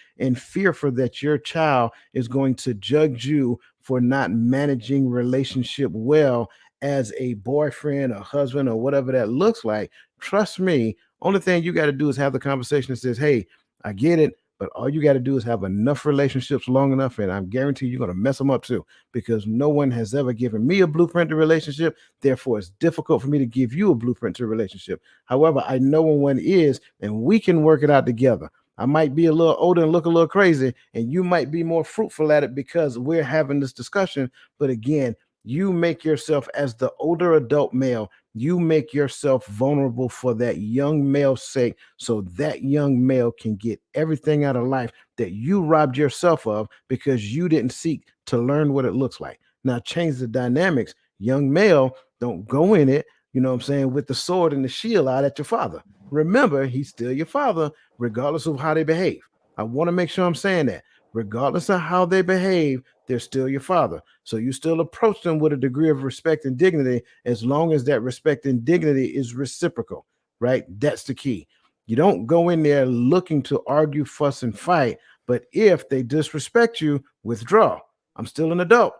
for that your child is going to judge you for not managing relationship well as a boyfriend, a husband, or whatever that looks like, trust me, only thing you got to do is have the conversation that says, hey, I get it, but all you got to do is have enough relationships long enough, and I'm guarantee you're going to mess them up too, because no one has ever given me a blueprint to relationship. Therefore, it's difficult for me to give you a blueprint to a relationship. However, I know when one is, and we can work it out together. I might be a little older and look a little crazy, and you might be more fruitful at it because we're having this discussion. But again, you make yourself, as the older adult male, you make yourself vulnerable for that young male's sake, so that young male can get everything out of life that you robbed yourself of because you didn't seek to learn what it looks like. Now change the dynamics. Young male, don't go in it, with the sword and the shield out at your father. Remember, he's still your father, regardless of how they behave. I want to make sure I'm saying that. Regardless of how they behave, they're still your father. So you still approach them with a degree of respect and dignity, as long as that respect and dignity is reciprocal, right? That's the key. You don't go in there looking to argue, fuss, and fight. But if they disrespect you, withdraw. I'm still an adult,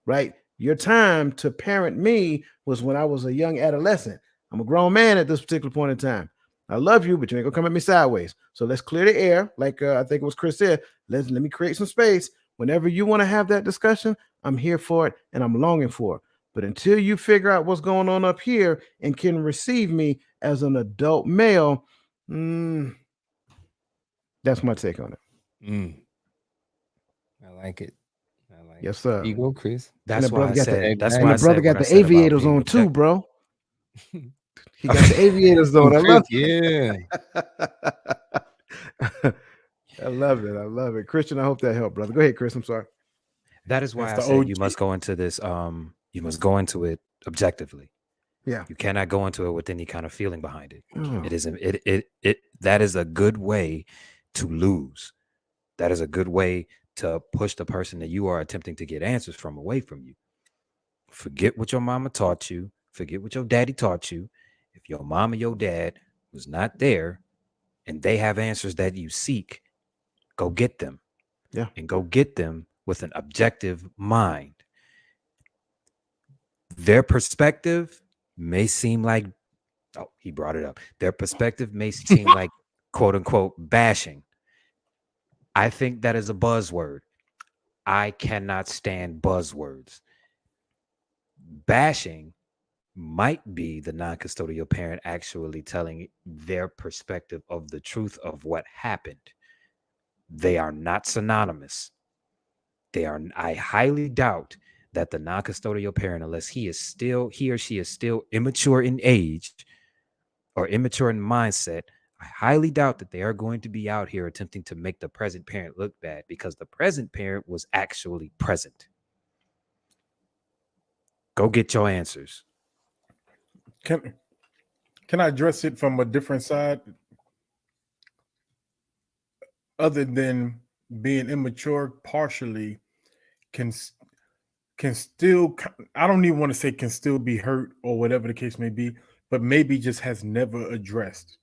right? Your time to parent me was when I was a young adolescent. I'm a grown man at this particular point in time. I love you, but you ain't gonna come at me sideways. So let's clear the air, like I think it was Chris said. Let me create some space. Whenever you want to have that discussion, I'm here for it and I'm longing for it. But until you figure out what's going on up here and can receive me as an adult male, that's my take on it. I like it. Yes, sir. There you go, Chris. That's why I said. That's and why the brother got the aviators on too, bro. He got the aviators on. I love it. Yeah. I love it. I love it. Christian, I hope that helped, brother. Go ahead, Chris. I'm sorry. That is why I said you must go into this. You must go into it objectively. Yeah. You cannot go into it with any kind of feeling behind it. It isn't. That is a good way to lose. That is a good way to push the person that you are attempting to get answers from away from you. Forget what your mama taught you. Forget what your daddy taught you. If your mom or your dad was not there and they have answers that you seek, go get them. Yeah. And go get them with an objective mind. Their perspective may seem like, oh, he brought it up. Their perspective may seem like, quote unquote, bashing. I think that is a buzzword. I cannot stand buzzwords. Bashing might be the non-custodial parent actually telling their perspective of the truth of what happened. They are not synonymous. I highly doubt that the non-custodial parent, unless he or she is still immature in age or immature in mindset, I highly doubt that they are going to be out here attempting to make the present parent look bad, because the present parent was actually present. Go get your answers. Can I address it from a different side? Other than being immature, partially can still, I don't even want to say can still be hurt or whatever the case may be, but maybe just has never addressed.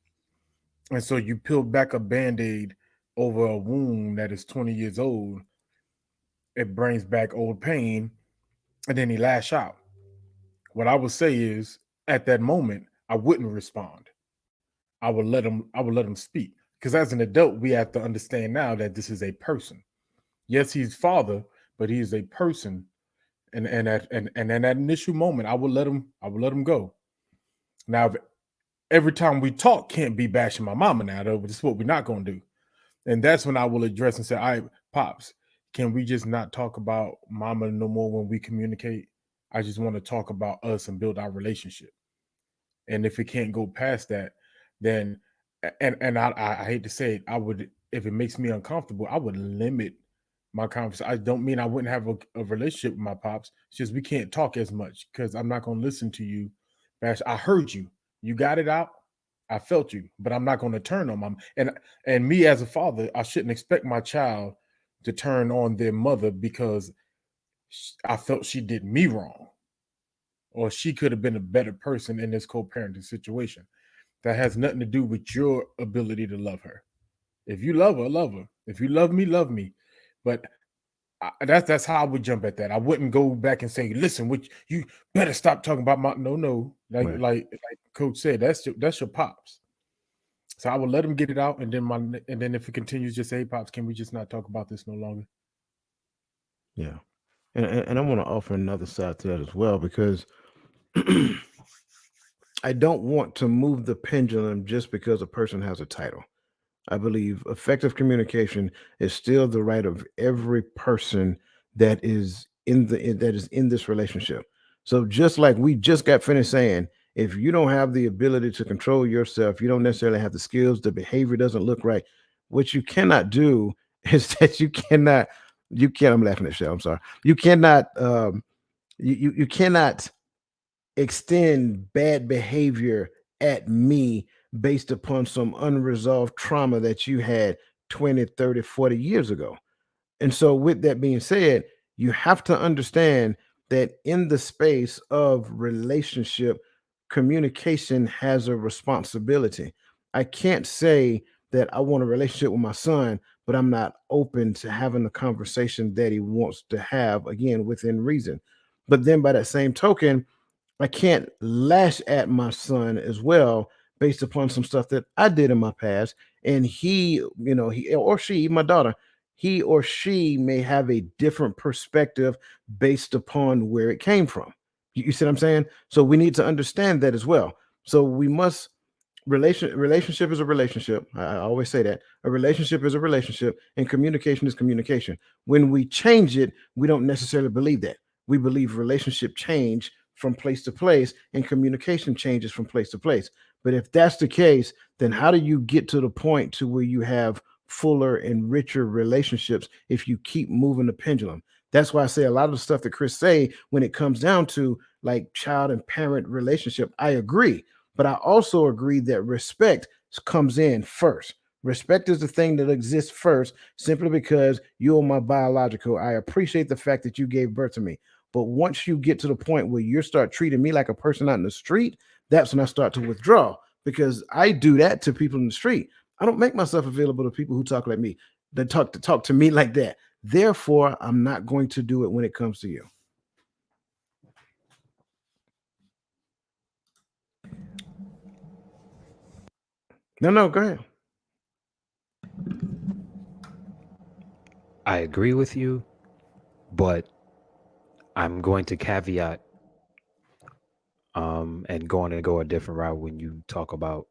And so you peel back a Band-Aid over a wound that is 20 years old, it brings back old pain, and then he lash out. What I would say is, at that moment, I wouldn't respond. I would let him speak. Because as an adult, we have to understand now that this is a person. Yes, he's father, but he is a person. And in that initial moment, I would let him go. Now, every time we talk can't be bashing my mama now, though. This is what we're not gonna do. And that's when I will address and say, all right, pops, can we just not talk about mama no more when we communicate? I just want to talk about us and build our relationship. And if it can't go past that, then and I hate to say it, I would, if it makes me uncomfortable, I would limit my conversation. I don't mean I wouldn't have a relationship with my pops. It's just we can't talk as much because I'm not going to listen to you. Bash, I heard you. You got it out. I felt you, but I'm not going to turn on my and me as a father. I shouldn't expect my child to turn on their mother because I felt she did me wrong, or she could have been a better person in this co-parenting situation. That has nothing to do with your ability to love her. If you love her, love her. If you love me, love me. But that's how I would jump at that. I wouldn't go back and say, "Listen, which you better stop talking about my no." Like Right. like Coach said, that's your pops. So I would let him get it out, and then if it continues, just say, "Hey, pops, can we just not talk about this no longer?" Yeah. And I want to offer another side to that as well, because I don't want to move the pendulum just because a person has a title. I believe effective communication is still the right of every person that is in this relationship. So just like we just got finished saying, if you don't have the ability to control yourself, you don't necessarily have the skills, the behavior doesn't look right. What you cannot do is that you can't. I'm laughing at Shell. I'm sorry. You cannot. You cannot extend bad behavior at me based upon some unresolved trauma that you had 20, 30, 40 years ago. And so, with that being said, you have to understand that in the space of relationship, communication has a responsibility. I can't say that I want a relationship with my son, but I'm not open to having the conversation that he wants to have, again, within reason. But then, by that same token, I can't lash at my son as well based upon some stuff that I did in my past. And he or she, my daughter, he or she may have a different perspective based upon where it came from. You see what I'm saying? So we need to understand that as well. So we must relationship is a relationship. I always say that a relationship is a relationship, and communication is communication. When we change it, we don't necessarily believe that. We believe relationship change from place to place, and communication changes from place to place. But if that's the case, then how do you get to the point to where you have fuller and richer relationships if you keep moving the pendulum? That's why I say a lot of the stuff that Chris say when it comes down to like child and parent relationship, I agree, but I also agree that respect comes in first. Respect is the thing that exists first, simply because you're my biological. I appreciate the fact that you gave birth to me. But once you get to the point where you start treating me like a person out in the street, that's when I start to withdraw, because I do that to people in the street. I don't make myself available to people who talk like me, that talk to me like that. Therefore, I'm not going to do it when it comes to you. No, go ahead. I agree with you, but I'm going to caveat and going to go a different route when you talk about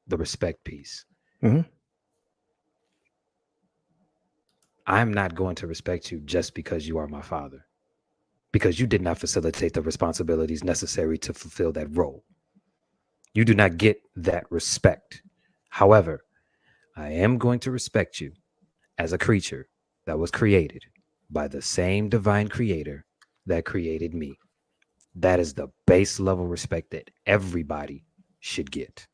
the respect piece. Mhm. I'm not going to respect you just because you are my father, because you did not facilitate the responsibilities necessary to fulfill that role. You do not get that respect. However, I am going to respect you as a creature that was created by the same divine creator that created me. That is the base level respect that everybody should get.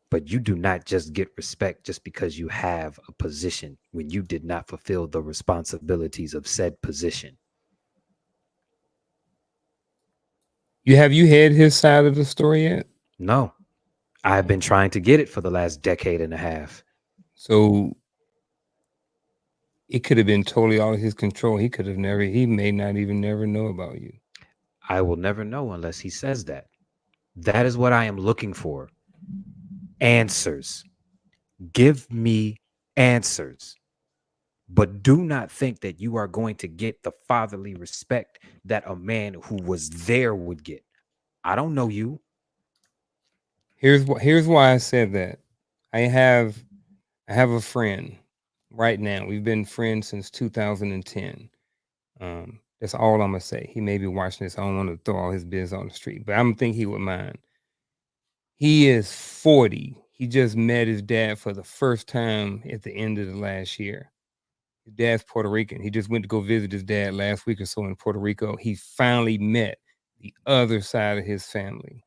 But you do not just get respect just because you have a position when you did not fulfill the responsibilities of said position. You had his side of the story yet? No, I've been trying to get it for the last decade and a half. So it could have been totally out of his control. He may not even never know about you. I will never know unless he says that. That is what I am looking for. Answers. Give me answers. But do not think that you are going to get the fatherly respect that a man who was there would get. I don't know you. Here's why I said that. I have I have a friend right now. We've been friends since 2010. That's all I'm gonna say. He may be watching this. I don't want to throw all his business on the street, but I'm think he would mind. He is 40. He just met his dad for the first time at the end of the last year. His dad's Puerto Rican. He just went to go visit his dad last week or so in Puerto Rico. He finally met the other side of his family.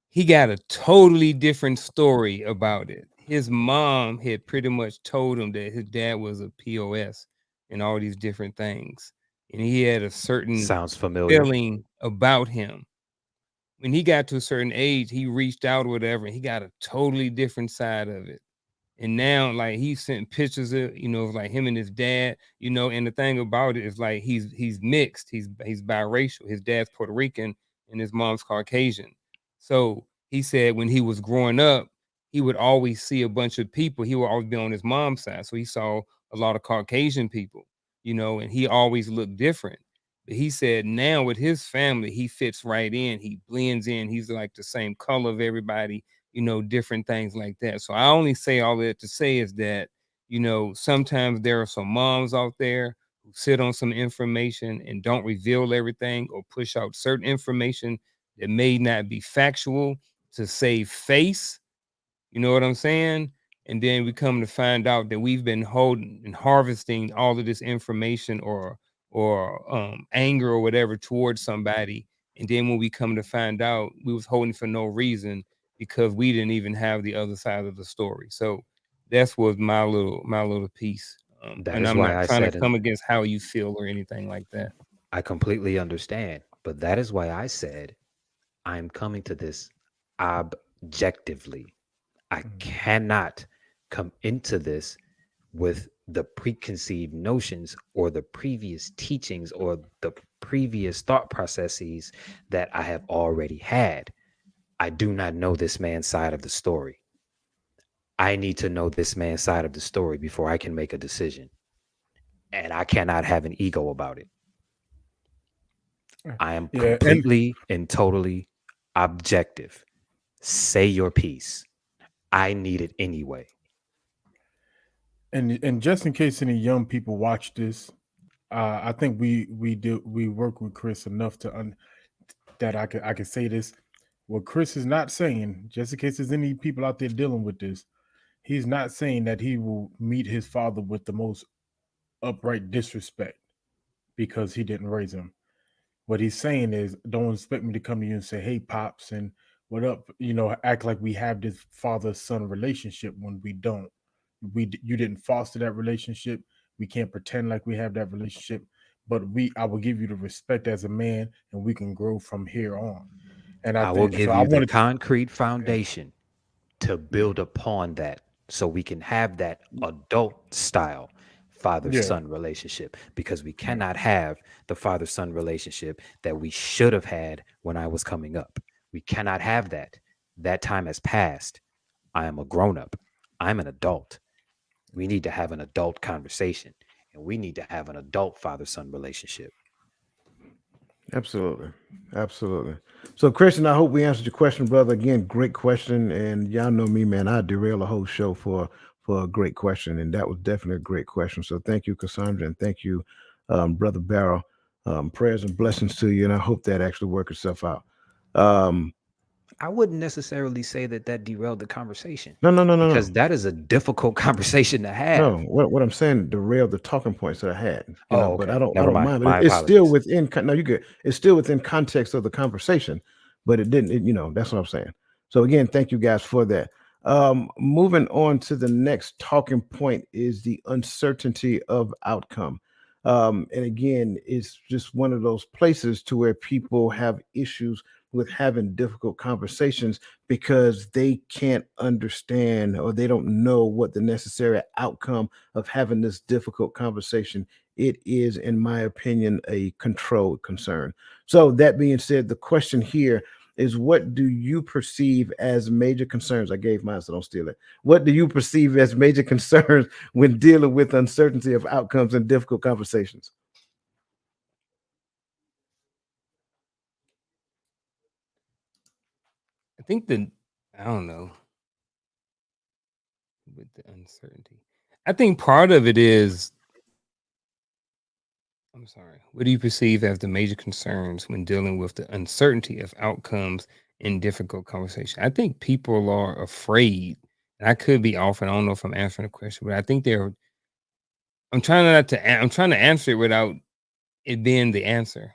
He got a totally different story about it. His mom had pretty much told him that his dad was a POS and all these different things. And he had a certain Sounds familiar. feeling about him. When he got to a certain age, he reached out or whatever, and he got a totally different side of it. And now, like, he sent pictures of, of like him and his dad, and the thing about it is like he's mixed, he's biracial. His dad's Puerto Rican and his mom's Caucasian. So he said when he was growing up, he would always see a bunch of people. He would always be on his mom's side. So he saw a lot of Caucasian people, and he always looked different. But he said now with his family, he fits right in, he blends in, he's like the same color of everybody, different things like that. So I only say all that to say is that, sometimes there are some moms out there who sit on some information and don't reveal everything or push out certain information that may not be factual to save face. You know what I'm saying? And then we come to find out that we've been holding and harvesting all of this information or anger or whatever towards somebody. And then when we come to find out, we was holding for no reason because we didn't even have the other side of the story. So that's was my little piece. That And is I'm why not I trying to said, and come against how you feel or anything like that. I completely understand, but that is why I said I'm coming to this objectively. I Mhm. cannot come into this with the preconceived notions or the previous teachings or the previous thought processes that I have already had. I do not know this man's side of the story. I need to know this man's side of the story before I can make a decision. And I cannot have an ego about it. I am Yeah, and completely and totally objective. Say your piece. I need it anyway. and just in case any young people watch this, I think we work with Chris enough that I can say this. What Chris is not saying, just in case there's any people out there dealing with this, he's not saying that he will meet his father with the most upright disrespect because he didn't raise him. What he's saying is, don't expect me to come to you and say, "Hey, pops," and "What up?" Act like we have this father-son relationship when we don't. You didn't foster that relationship. We can't pretend like we have that relationship. But I will give you the respect as a man, and we can grow from here on. And I I will think so. give I you the wanted, concrete yeah, foundation to yeah, build upon that so we can have that adult style father yeah, son relationship, because we yeah. cannot have the father son relationship that we should have had when I was coming up. We cannot have that. That time has passed. I am a grown up. I'm an adult. We need to have an adult conversation, and we need to have an adult father son relationship. Absolutely. Absolutely. So, Christian, I hope we answered your question, brother. Again, great question. And y'all know me, man. I derail a whole show for a great question. And that was definitely a great question. So thank you, Cassandra, and thank you, Brother Barrow. Prayers and blessings to you. And I hope that actually work itself out. Um, I wouldn't necessarily say that that derailed the conversation, no, no, no, no, because no. that is a difficult conversation to No, have. what I'm saying, derail the talking points that I had, Oh, but okay. I Never don't mind. mind. But My it's still apologies. within. No, you good. It's still within context of the conversation, but it didn't. That's what I'm saying. So again, thank you guys for that. Moving on to the next talking point is the uncertainty of outcome. And again, it's just one of those places to where people have issues with having difficult conversations because they can't understand or they don't know what the necessary outcome of having this difficult conversation it is, in my opinion, a controlled concern. So that being said, the question here is, what do you perceive as major concerns? I gave mine, so don't steal it. What do you perceive as major concerns when dealing with uncertainty of outcomes and difficult conversations? I think that I don't know. with the uncertainty. I think part of it is, I'm sorry, what do you perceive as the major concerns when dealing with the uncertainty of outcomes in difficult conversation? I think people are afraid, and I could be off, and I don't know if I'm answering the question, but I think I'm trying not to, I'm trying to answer it without it being the answer.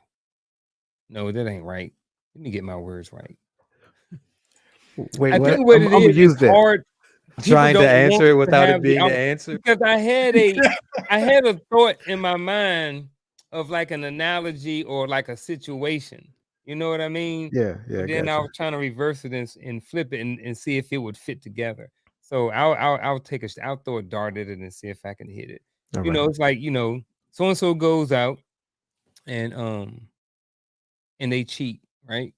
No, that ain't right. Let me get my words right. Wait, I what? think what I'm it gonna is, it's use that. hard. People Trying to don't answer want it to without it have the being the out answer. because I had a thought in my mind of like an analogy or like a situation. You know what I mean? Yeah, yeah, I But then got I you. was trying to reverse it and flip it and see if it would fit together. So I'll take I'll throw a dart at it and see if I can hit it. All You right. know, it's like, so and so goes out and and they cheat, right?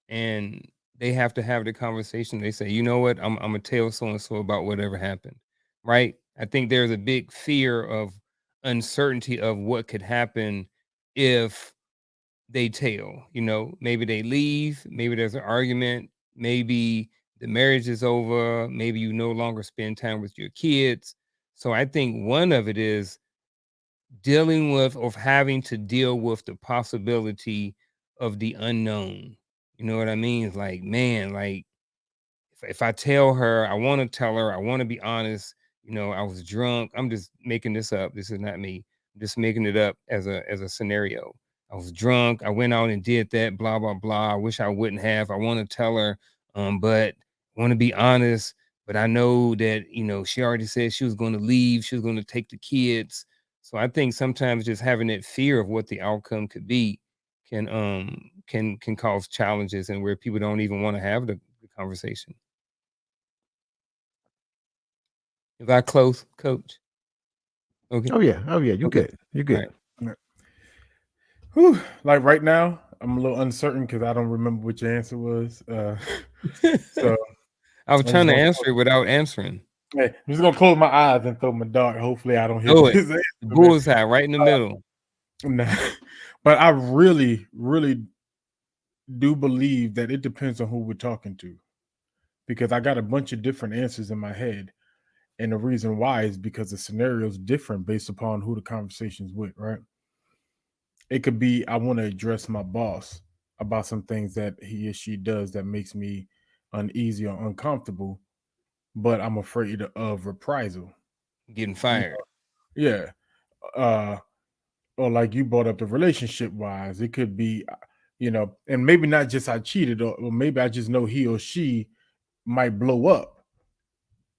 And they have to have the conversation. They say, you know what, I'm gonna tell so and so about whatever happened, right? I think there's a big fear of uncertainty of what could happen if they tell. Maybe they leave, maybe there's an argument, maybe the marriage is over, maybe you no longer spend time with your kids. So I think one of it is dealing with or having to deal with the possibility of the unknown. You know what I mean? It's like, man, like if I tell her, I want to tell her, I want to be honest. I was drunk. I'm just making this up. This is not me. I'm just making it up as a scenario. I was drunk. I went out and did that. Blah blah blah. I wish I wouldn't have. I want to tell her, but I want to be honest. But I know that she already said she was going to leave. She was going to take the kids. So I think sometimes just having that fear of what the outcome could be can cause challenges and where people don't even want to have the conversation. Is that close, Coach? Okay. Oh yeah, oh yeah. You Okay. good? You All good? right. Whew, like right now, I'm a little uncertain because I don't remember what your answer was. So I was I'm just trying to gonna answer it without answering. hey, I'm just gonna close my eyes and throw my dart. Hopefully, I don't hit Do it. this answer, The man. bullseye right in the middle. Nah. But I really, really do believe that it depends on who we're talking to because I got a bunch of different answers in my head. And the reason why is because the scenario is different based upon who the conversation's with, right? It could be I want to address my boss about some things that he or she does that makes me uneasy or uncomfortable, but I'm afraid of reprisal. Getting You fired. Yeah. Uh, or like you brought up the relationship wise, it could be, and maybe not just I cheated, or maybe I just know he or she might blow up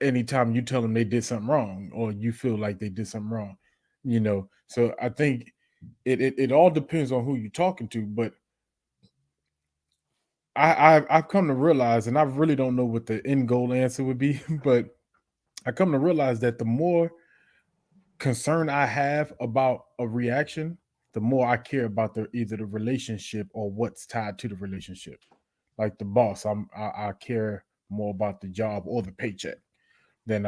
anytime you tell them they did something wrong or you feel like they did something wrong. So I think it all depends on who you're talking to, but I've come to realize, and I really don't know what the end goal answer would be, but I come to realize that the more concern I have about a reaction, the more I care about either the relationship or what's tied to the relationship. Like the boss, I care more about the job or the paycheck than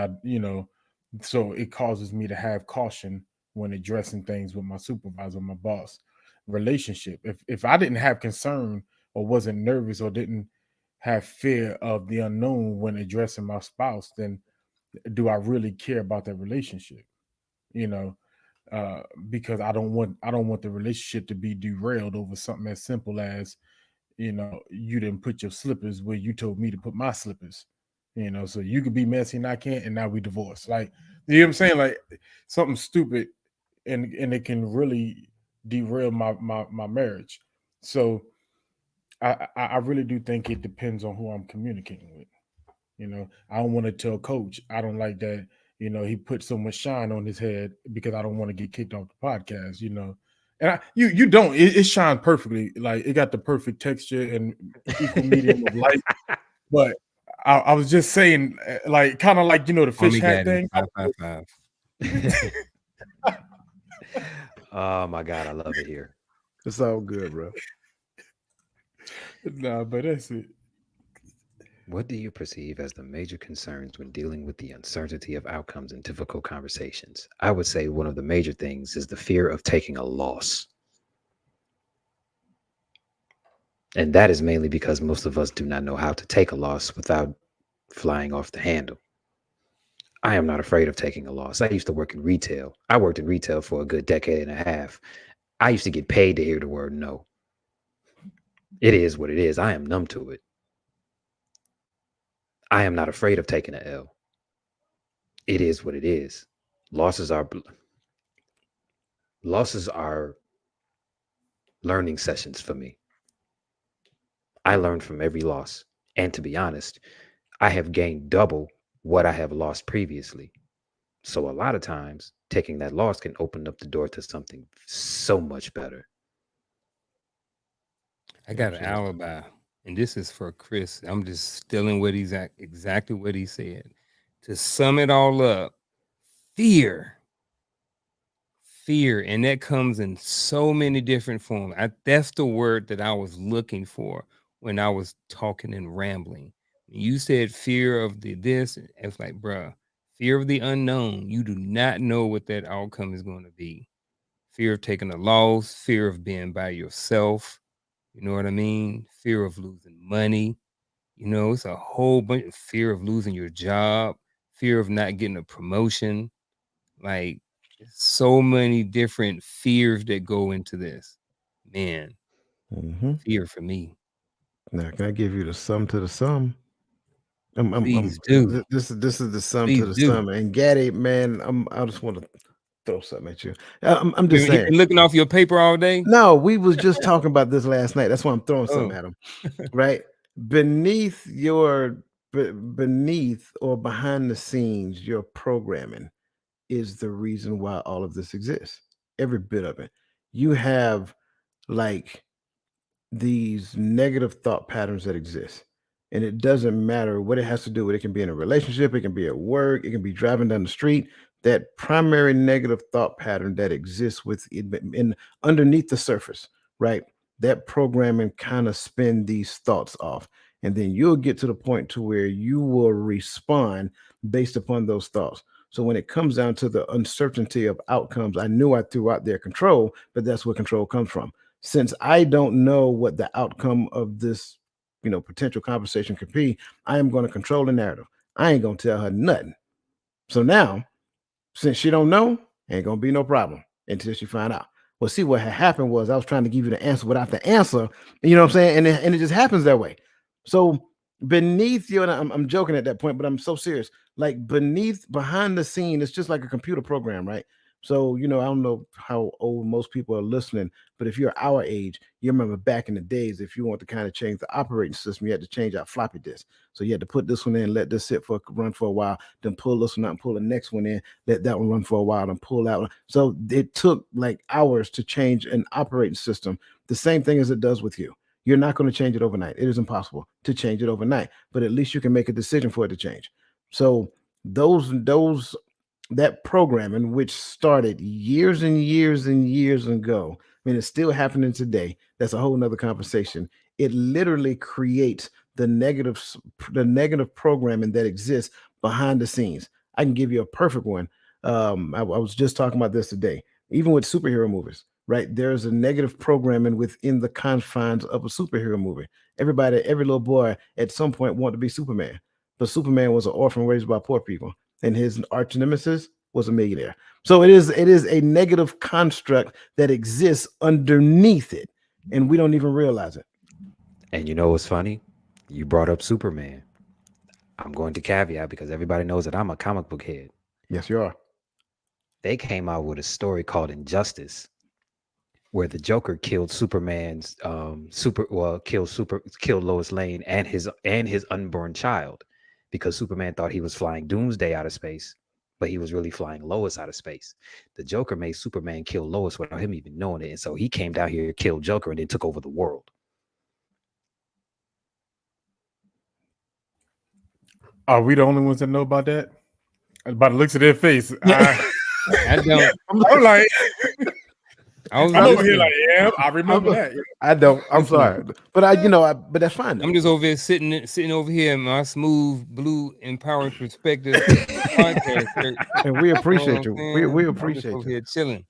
so it causes me to have caution when addressing things with my supervisor, my boss. Relationship. If I didn't have concern or wasn't nervous or didn't have fear of the unknown when addressing my spouse, then do I really care about that relationship? You know, because I don't want the relationship to be derailed over something as simple as you didn't put your slippers where you told me to put my slippers. So you could be messy and I can't, and now we divorce. Like, you know what I'm saying? Like something stupid, and it can really derail my marriage. So I really do think it depends on who I'm communicating with. I don't want to tell coach I don't like that. He put so much shine on his head because I don't want to get kicked off the podcast. And you don't. It shined perfectly. Like it got the perfect texture and equal medium of light. But I was just saying, like kind of like the fish Army hat got it. thing. 555. Oh my God, I love it here. It's all good, bro. Nah, but that's it. What do you perceive as the major concerns when dealing with the uncertainty of outcomes in difficult conversations? I would say one of the major things is the fear of taking a loss. And that is mainly because most of us do not know how to take a loss without flying off the handle. I am not afraid of taking a loss. I used to work in retail. I worked in retail for a good decade and a half. I used to get paid to hear the word no. It is what it is. I am numb to it. I am not afraid of taking an L. It is what it is. Losses are losses are learning sessions for me. I learn from every loss. And to be honest, I have gained double what I have lost previously. So a lot of times, taking that loss can open up the door to something so much better. I got an Absolutely. alibi, and this is for Chris. I'm just stealing what exactly what he said. To sum it all up, fear, fear, and that comes in so many different forms. That's the word that I was looking for when I was talking and rambling. You said fear of the this. It's like, bruh, fear of the unknown. You do not know what that outcome is going to be. Fear of taking a loss, fear of being by yourself. You know what I mean? Fear of losing money. You know, it's a whole bunch of fear of losing your job, fear of not getting a promotion. Like, so many different fears that go into this. Man, Hmm. fear for me. Now, can I give you the sum to the sum? Please do. This is the sum to Please the do. sum. And Gaddy, man, I just want to throw something at you. I'm just You saying. been looking off your paper all day? No, we was just talking about this last night. That's why I'm throwing something Oh, at him. Right beneath beneath or behind the scenes, your programming is the reason why all of this exists. Every bit of it. You have like these negative thought patterns that exist. And it doesn't matter what it has to do with. It can be in a relationship, it can be at work, it can be driving down the street. That primary negative thought pattern that exists in underneath the surface, right? That programming kind of spin these thoughts off. And then you'll get to the point to where you will respond based upon those thoughts. So when it comes down to the uncertainty of outcomes, I knew I threw out their control, but that's where control comes from. Since I don't know what the outcome of this, potential conversation could be, I am going to control the narrative. I ain't going to tell her nothing. So now, since she don't know, ain't gonna be no problem until she find out. Well, see what had happened was I was trying to give you the answer without the answer. You know what I'm saying? And it just happens that way. So beneath you, and I'm joking at that point, but I'm so serious. Like behind the scene, it's just like a computer program, right? So I don't know how old most people are listening, but if you're our age, you remember back in the days, if you want to kind of change the operating system, you had to change out floppy disk. So you had to put this one in, let this run for a while, then pull this one out and pull the next one in, let that one run for a while and pull that one. So it took like hours to change an operating system. The same thing as it does with you. You're not going to change it overnight. It is impossible to change it overnight, but at least you can make a decision for it to change. So those that programming, which started years and years and years ago, I mean, it's still happening today. That's a whole nother conversation. It literally creates the negative programming that exists behind the scenes. I can give you a perfect one. I was just talking about this today. Even with superhero movies, right? There's a negative programming within the confines of a superhero movie. Every little boy at some point wanted to be Superman, but Superman was an orphan raised by poor people, and his arch nemesis was a millionaire. So it is a negative construct that exists underneath it, and we don't even realize it. And you know what's funny? You brought up Superman. I'm going to caveat because everybody knows that I'm a comic book head. Yes, you are. They came out with a story called Injustice, where the Joker killed Superman's killed Lois Lane and his unborn child, because Superman thought he was flying Doomsday out of space, but he was really flying Lois out of space. The Joker made Superman kill Lois without him even knowing it, and so he came down here, killed Joker, and then took over the world. Are we the only ones that know about that? By the looks of their face, I don't. I'm like, I was I'm over here listening. like, yeah, I remember that. I don't. I'm Listen, sorry, but but that's fine. Though. I'm just over here sitting over here in my smooth blue empowering perspective podcast shirt. And we You know what appreciate I'm you. We saying? we I'm just appreciate over you. here chilling.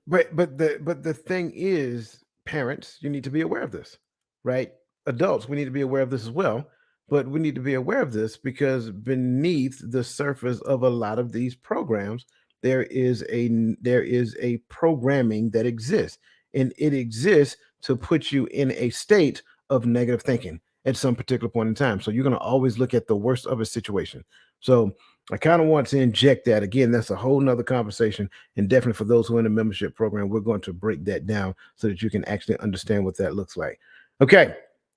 But the thing is, parents, you need to be aware of this, right? Adults, we need to be aware of this as well, But we need to be aware of this because beneath the surface of a lot of these programs, there is a programming that exists, and it exists to put you in a state of negative thinking at some particular point in time. So you're going to always look at the worst of a situation. So I kind of want to inject that. Again, that's a whole nother conversation. And definitely for those who are in the membership program, we're going to break that down so that you can actually understand what that looks like. Okay,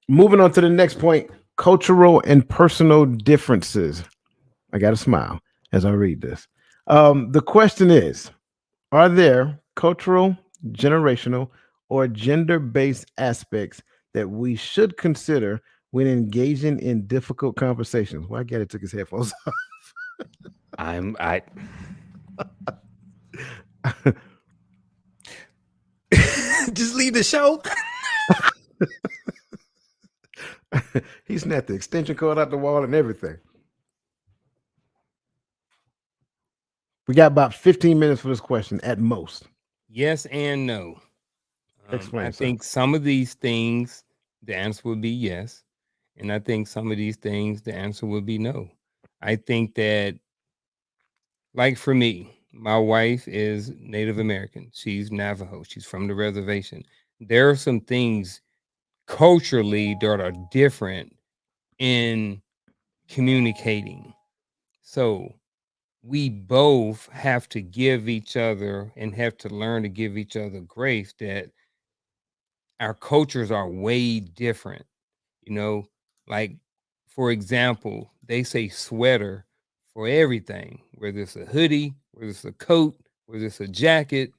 moving on to the next point, cultural and personal differences. I got to smile as I read this. The question is, are there cultural, generational, or gender based aspects that we should consider when engaging in difficult conversations? Why Gaddy took his headphones I off. just leave the show. He snapped the extension cord out the wall and everything. We got about 15 minutes for this question at most. Yes and no. Explain, I sir. think some of these things, the answer would be yes. And I think some of these things, the answer would be no. I think that, like for me, my wife is Native American. She's Navajo. She's from the reservation. There are some things culturally that are different in communicating. So we both have to give each other and have to learn to give each other grace that our cultures are way different. You know, like for example, they say sweater for everything, whether it's a hoodie, whether it's a coat, whether it's a jacket,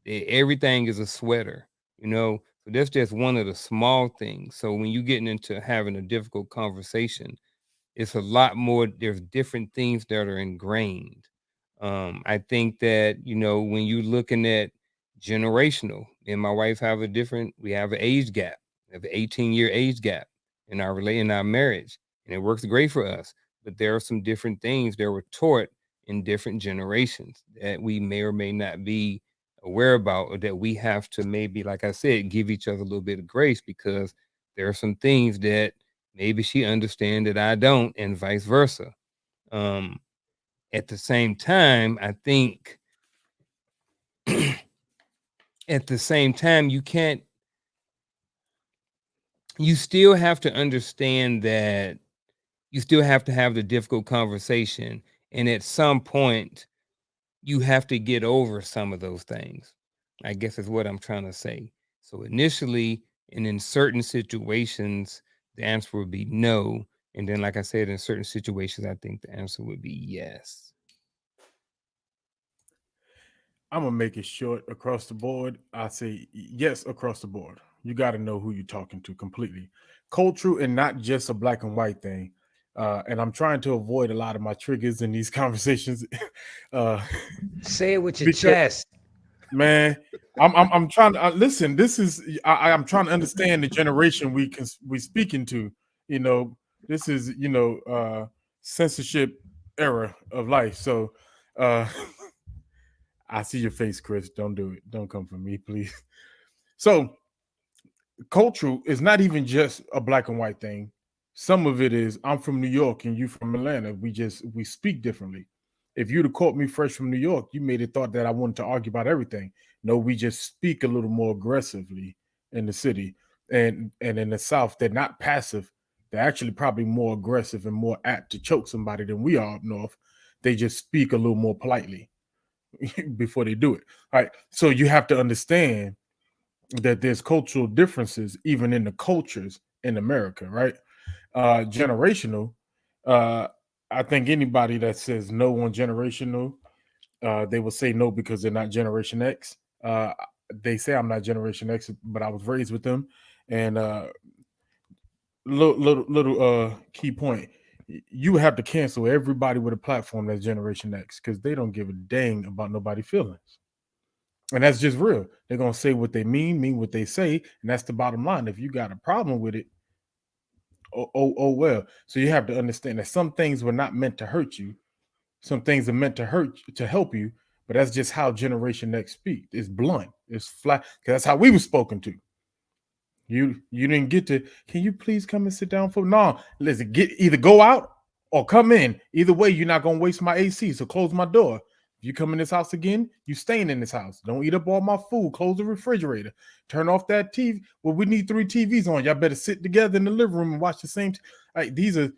everything is a sweater, you know. So that's just one of the small things. So when you're getting into having a difficult conversation, it's a lot more. There's different things that are ingrained. I think that, you know, when you're looking at generational, me and my wife have a different. We have an age gap. We have an 18-year age gap in our marriage, and it works great for us. But there are some different things that were taught in different generations that we may or may not be aware about, or that we have to maybe, like I said, give each other a little bit of grace, because there are some things that maybe she understands that I don't, and vice versa. Um, at the same time, I think at the same time, you still have to understand that you still have to have the difficult conversation. And at some point, you have to get over some of those things, I guess is what I'm trying to say. So initially, and in certain situations, the answer would be no. And then, like I said, in certain situations, I think the answer would be yes. I'm gonna make it short across the board. I say yes across the board. You got to know who you're talking to completely. Cultural and not just a black and white thing. And I'm trying to avoid a lot of my triggers in these conversations. uh, Say it with your because chest. man, I'm trying to listen. This is I'm trying to understand the generation we speaking to. You know, this is censorship era of life. So uh, I see your face, Chris. Don't do it. Don't come for me, please. So cultural is not even just a black and white thing. Some of it is I'm from New York and you from Atlanta. We speak differently. If you'd have caught me fresh from New York, you made it thought that I wanted to argue about everything. No, we just speak a little more aggressively in the city. And in the South, they're not passive. They're actually probably more aggressive and more apt to choke somebody than we are up north. They just speak a little more politely before they do it. All right. So you have to understand that there's cultural differences even in the cultures in America, right? Generational. Uh, I think anybody that says no on generational, they will say no because they're not Generation X. They say I'm not Generation X, but I was raised with them. And little key point: you have to cancel everybody with a platform that's Generation X because they don't give a dang about nobody's feelings. And that's just real. They're gonna say what they mean what they say, and that's the bottom line. If you got a problem with it, oh well. So you have to understand that some things were not meant to hurt you. Some things are meant to help you. But that's just how Generation X speak. It's blunt. It's flat. Because that's how we were spoken to. You didn't get to. Can you please come and sit down for? No, listen. Get either go out or come in. Either way, you're not gonna waste my AC. So close my door. If you come in this house again, you staying in this house. Don't eat up all my food. Close the refrigerator. Turn off that TV. Well, we need 3 TVs on. Y'all better sit together in the living room and watch the same. Like these are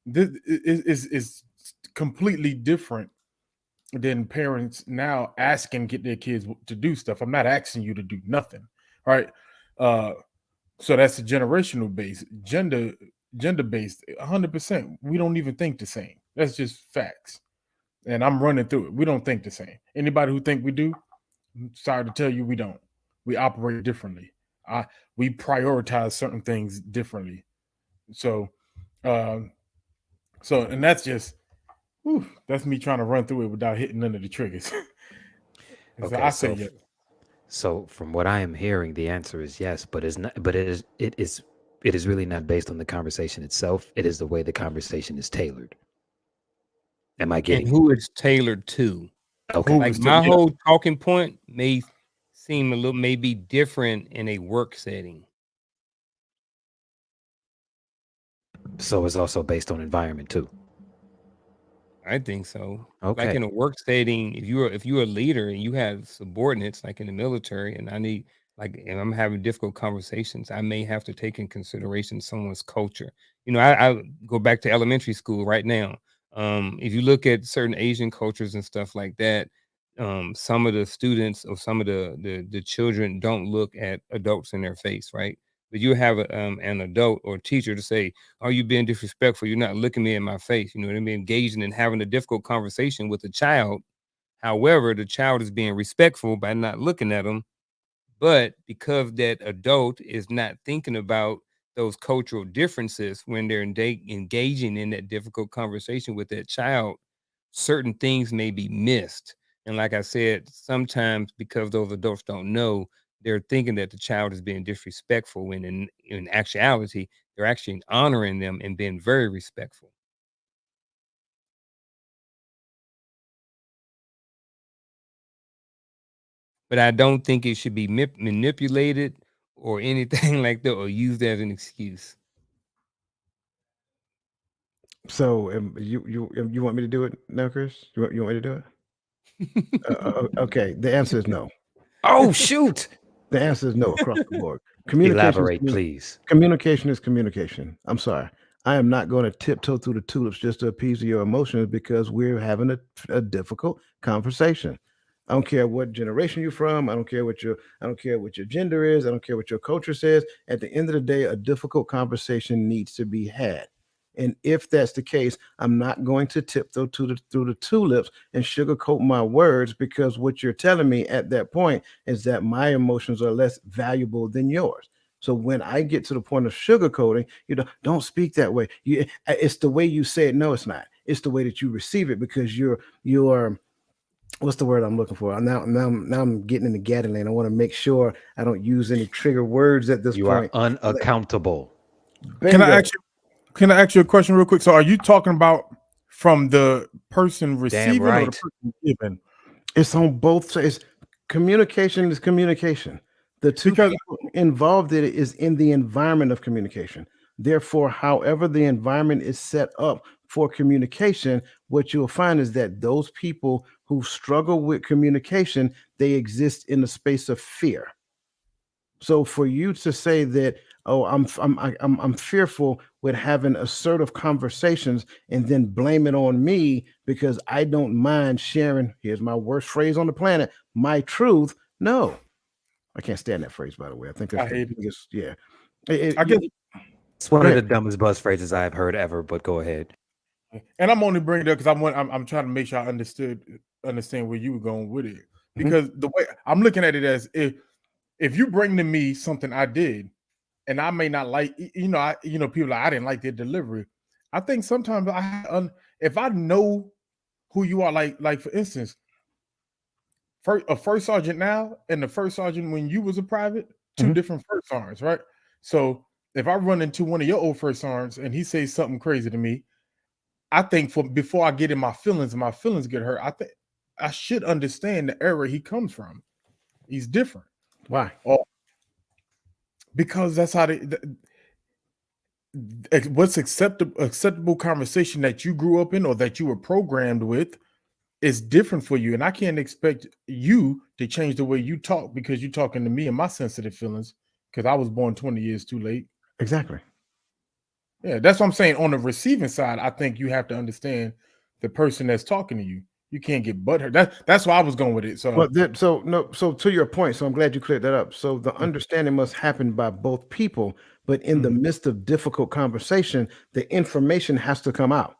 this is completely different than parents now asking get their kids to do stuff. I'm not asking you to do nothing. All right. So that's a generational base, gender based, 100%. We don't even think the same. That's just facts. And I'm running through it. We don't think the same. Anybody who think we do, I'm sorry to tell you, we don't. We operate differently. We prioritize certain things differently. So, and that's just, that's me trying to run through it without hitting none of the triggers. So Okay, I say yes. so from what I am hearing, the answer is yes, but it's not. But it is really not based on the conversation itself. It is the way the conversation is tailored. Am I And getting who it's tailored to. okay? Who Like was to, my yeah. whole talking point may seem a little maybe different in a work setting. So it's also based on environment too. I think so. Like Okay. in a work setting, if you're a leader and you have subordinates like in the military, and and I'm having difficult conversations, I may have to take in consideration someone's culture. I go back to elementary school right now. If you look at certain Asian cultures and stuff like that, some of the students or some of the children don't look at adults in their face, right? But you have an adult or teacher to say, "Are you being disrespectful? You're not looking me in my face." You know what I mean? Engaging and having a difficult conversation with a child. However, the child is being respectful by not looking at them, but because that adult is not thinking about those cultural differences when they're engaging in that difficult conversation with that child, certain things may be missed. And like I said, sometimes because those adults don't know, they're thinking that the child is being disrespectful when in actuality, they're actually honoring them and being very respectful. But I don't think it should be manipulated or anything like that or used as an excuse. So you want me to do it now, Chris? You want me to do it? Okay. The answer is no. Oh shoot! The answer is no across the board. Communication is Elaborate, please. communication is communication. I'm sorry. I am not going to tiptoe through the tulips just to appease your emotions because we're having a difficult conversation. I don't care what generation you're from. I don't care what your gender is. I don't care what your culture says. At the end of the day, a difficult conversation needs to be had. And if that's the case, I'm not going to tiptoe through the tulips and sugarcoat my words because what you're telling me at that point is that my emotions are less valuable than yours. So when I get to the point of sugarcoating, don't speak that way. It's the way you say it. No, it's not. It's the way that you receive it because you're what's the word I'm looking for? Now I'm getting in the Gatling lane. I want to make sure I don't use any trigger words at this You are point. unaccountable. Can I Bingo. ask you? Can I ask you a question real quick? So, are you talking about from the person receiving or the right. person giving? It's on both sides. Communication is communication. The two Because people involved in it is in the environment of communication. Therefore, however the environment is set up for communication, what you'll find is that those people who struggle with communication, they exist in the space of fear. So for you to say that, oh, I'm fearful with having assertive conversations and then blame it on me because I don't mind sharing, here's my worst phrase on the planet, my truth. No, I can't stand that phrase, by the way. I think that's I hate it. biggest, yeah. I guess, It's one Go of the ahead. dumbest buzz phrases I've heard ever, but go ahead. and I'm only bringing it up because I'm trying to make sure I understand where you were going with it. Because the way I'm looking at it as if you bring to me something I did, and I may not like, people like I didn't like their delivery. I think sometimes if I know who you are, like for instance, a first sergeant now and the first sergeant when you was a private, two Mhm. different first sergeants, right? So if I run into one of your old first sergeants and he says something crazy to me, I think before I get in my feelings and my feelings get hurt, I think I should understand the era he comes from. He's different. Why? Or because that's how what's acceptable conversation that you grew up in or that you were programmed with is different for you, and I can't expect you to change the way you talk because you're talking to me and my sensitive feelings because I was born 20 years too late. Exactly. Yeah, that's what I'm saying. On the receiving side, I think you have to understand the person that's talking to you. You can't get butthurt. That's why I was going with it. So, So to your point, so I'm glad you cleared that up. So the understanding must happen by both people, but in the midst of difficult conversation, the information has to come out.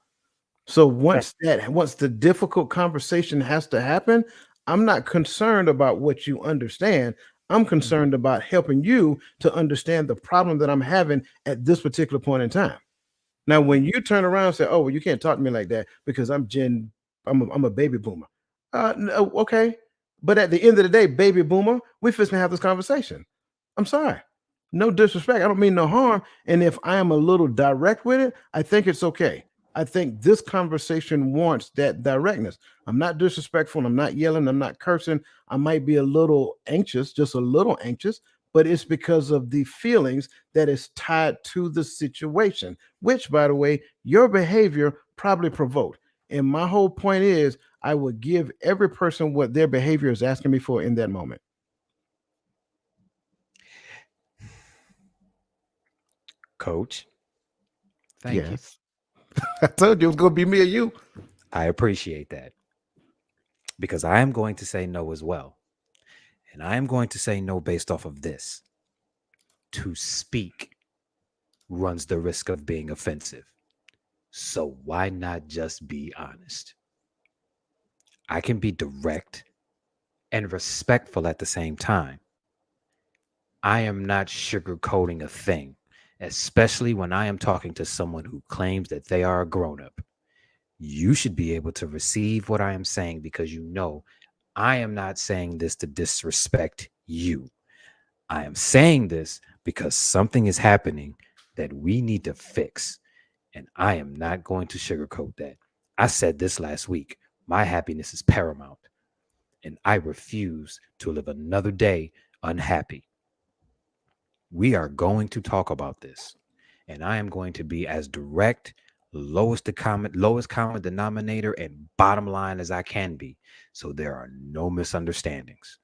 So once the difficult conversation has to happen, I'm not concerned about what you understand. I'm concerned about helping you to understand the problem that I'm having at this particular point in time. Now, when you turn around and say, "Oh, well, you can't talk to me like that because I'm a baby boomer." No, okay, but at the end of the day, baby boomer, we fixing to have this conversation. I'm sorry, no disrespect. I don't mean no harm. And if I am a little direct with it, I think it's okay. I think this conversation warrants that directness. I'm not disrespectful. I'm not yelling. I'm not cursing. I might be a little anxious, just a little anxious, but it's because of the feelings that is tied to the situation, which, by the way, your behavior probably provoked. And my whole point is, I would give every person what their behavior is asking me for in that moment. Coach, thank you. Yes. I told you it was going to be me or you. I appreciate that because I am going to say no as well. And I am going to say no based off of this. To speak runs the risk of being offensive. So why not just be honest? I can be direct and respectful at the same time. I am not sugarcoating a thing, especially when I am talking to someone who claims that they are a grown up. You should be able to receive what I am saying because you know I am not saying this to disrespect you. I am saying this because something is happening that we need to fix. And I am not going to sugarcoat that. I said this last week. My happiness is paramount. And I refuse to live another day unhappy. We are going to talk about this. And I am going to be as direct, lowest common denominator, and bottom line as I can be. So there are no misunderstandings.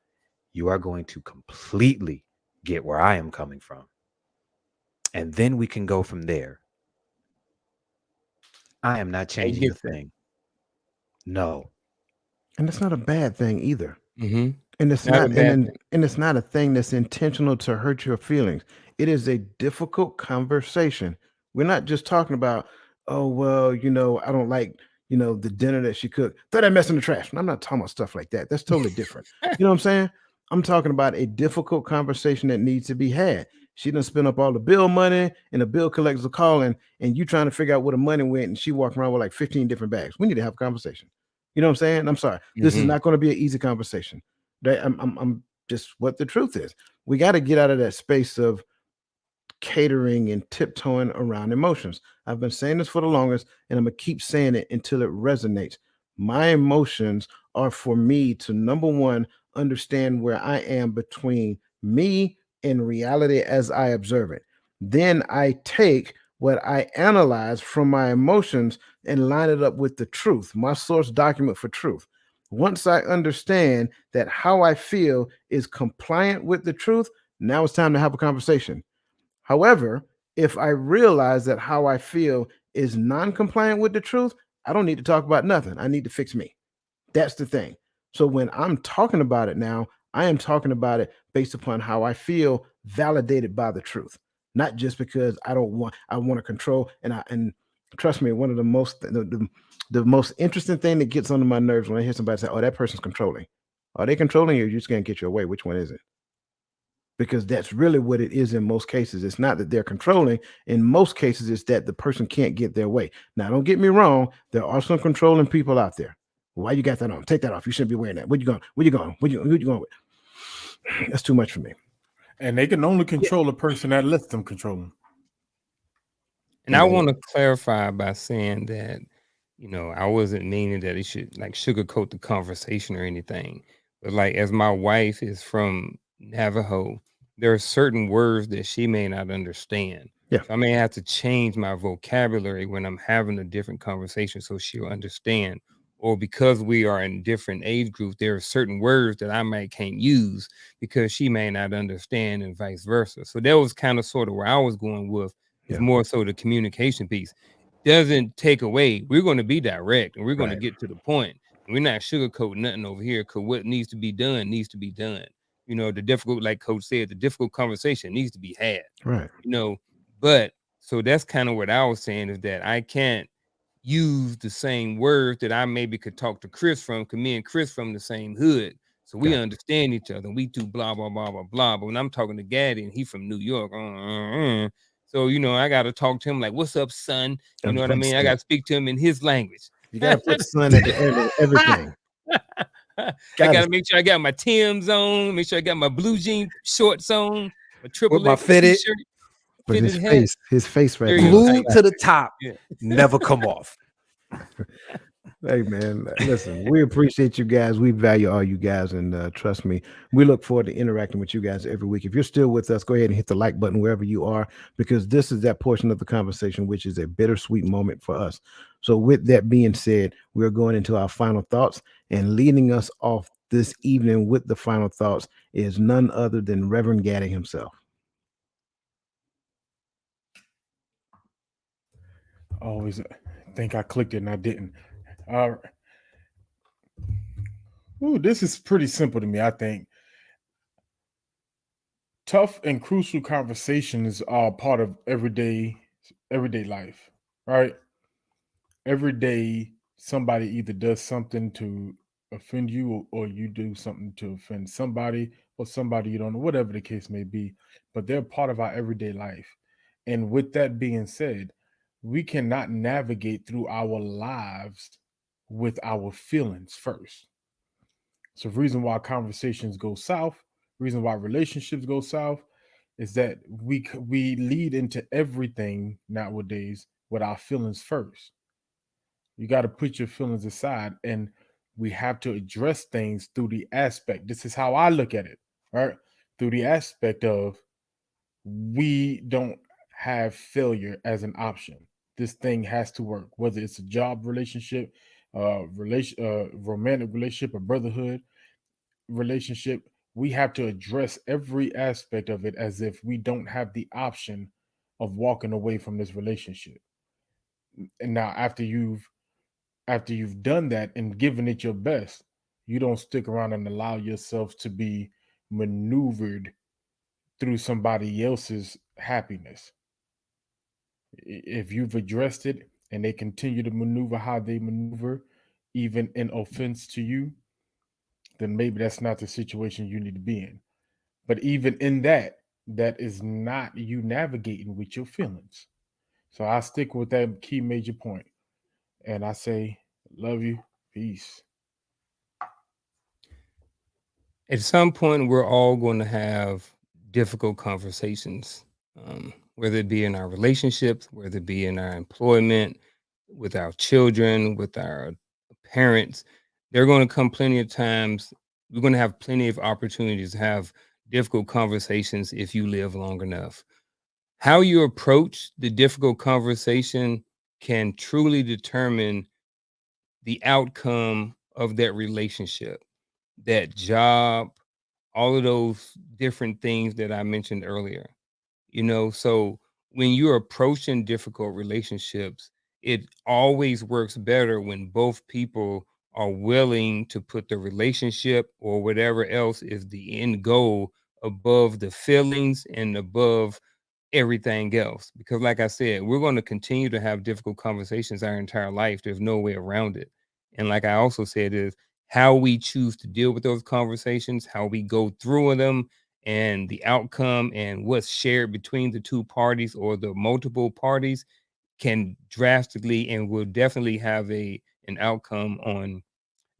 You are going to completely get where I am coming from. And then we can go from there. I am not I changing get a that. thing. No. And it's not a bad thing either. Mm-hmm. And it's Not a not and, bad and thing. and it's not a thing that's intentional to hurt your feelings. It is a difficult conversation. We're not just talking about, oh well, I don't like, the dinner that she cooked. Throw that mess in the trash. I'm not talking about stuff like that. That's totally different. You know what I'm saying? I'm talking about a difficult conversation that needs to be had. She done spent up all the bill money, and the bill collectors are calling, and you trying to figure out where the money went, and she walking around with like 15 different bags. We need to have a conversation. You know what I'm saying? I'm sorry. This is Mm-hmm. not going to be an easy conversation. I'm just what the truth is. We got to get out of that space of catering and tiptoeing around emotions. I've been saying this for the longest, and I'm gonna keep saying it until it resonates. My emotions are for me to, number one, understand where I am between me and reality as I observe it. Then I take what I analyze from my emotions and line it up with the truth, my source document for truth. Once I understand that how I feel is compliant with the truth, now it's time to have a conversation. However, if I realize that how I feel is non-compliant with the truth, I don't need to talk about nothing. I need to fix me. That's the thing. So when I'm talking about it now, I am talking about it based upon how I feel, validated by the truth, not just because I want to control. And trust me, one of the most interesting thing that gets under my nerves when I hear somebody say, "Oh, that person's controlling." Are they controlling you? Or you just gonna get your way? Which one is it? Because that's really what it is in most cases. It's not that they're controlling. In most cases, it's that the person can't get their way. Now, don't get me wrong. There are some controlling people out there. Why you got that on? Take that off. You shouldn't be wearing that. Where you going? Where you going? Where you going with? That's too much for me. and they can only control a person that lets them control them. And I want to clarify by saying that, I wasn't meaning that it should like sugarcoat the conversation or anything. But like as my wife is from Navajo, there are certain words that she may not understand. Yeah. So I may have to change my vocabulary when I'm having a different conversation so she'll understand. Or because we are in different age groups, there are certain words that I might can't use because she may not understand, and vice versa. So that was kind of sort of where I was going with, is Yeah. more so the communication piece. Doesn't take away, we're going to be direct and we're going to Right. get to the point. We're not sugarcoating nothing over here, because what needs to be done needs to be done. You know, the difficult, like Coach said, the difficult conversation needs to be had, Right. you know. But so that's kind of what I was saying, is that I can't use the same words that I maybe could talk to Chris from, because me and Chris from the same hood. So we Gotcha. understand each other. We do blah, blah, blah, blah, blah. But when I'm talking to Gaddy and he from New York, so, you know, I got to talk to him like, what's up, son? You know what I mean? I got to speak to him in his language. You got to put son at the end of everything. I gotta make sure I got my Tim's on, make sure I got my blue jean shorts on, my triple my X fitted- t-shirt, But fitted hat. his face right There now. you go. Glued to the top, Yeah. never come off. Hey man, listen, we appreciate you guys. We value all you guys, and trust me, we look forward to interacting with you guys every week. If you're still with us, go ahead and hit the like button wherever you are, because this is that portion of the conversation which is a bittersweet moment for us. So with that being said, we're going into our final thoughts, and leading us off this evening with the final thoughts is none other than Reverend Gaddy himself. Always think I clicked it and I didn't. Uh, this is pretty simple to me. I think tough and crucial conversations are part of everyday life, right? Every day, somebody either does something to offend you, or you do something to offend somebody, or somebody you don't know, whatever the case may be. But they're part of our everyday life. And with that being said, we cannot navigate through our lives with our feelings first. So, the reason why conversations go south, reason why relationships go south, is that we lead into everything nowadays with our feelings first. You got to put your feelings aside, and we have to address things through the aspect. This is how I look at it, right? Through the aspect of, we don't have failure as an option. This thing has to work, whether it's a job relationship, romantic relationship, a brotherhood relationship. We have to address every aspect of it as if we don't have the option of walking away from this relationship. And now, after you've done that and given it your best, you don't stick around and allow yourself to be maneuvered through somebody else's happiness. If you've addressed it and they continue to maneuver how they maneuver, even in offense to you, then maybe that's not the situation you need to be in. But even in that, that is not you navigating with your feelings. So I stick with that key major point, and I say, love you, peace. At some point, we're all going to have difficult conversations, whether it be in our relationships, whether it be in our employment, with our children, with our parents. There are going to come plenty of times. We're going to have plenty of opportunities to have difficult conversations if you live long enough. How you approach the difficult conversation can truly determine the outcome of that relationship, that job, all of those different things that I mentioned earlier. You know, so when you're approaching difficult relationships, it always works better when both people are willing to put the relationship or whatever else is the end goal above the feelings and above everything else. Because like I said, we're going to continue to have difficult conversations our entire life. There's no way around it. And like I also said, is how we choose to deal with those conversations, how we go through them, and the outcome and what's shared between the two parties or the multiple parties can drastically and will definitely have an outcome on,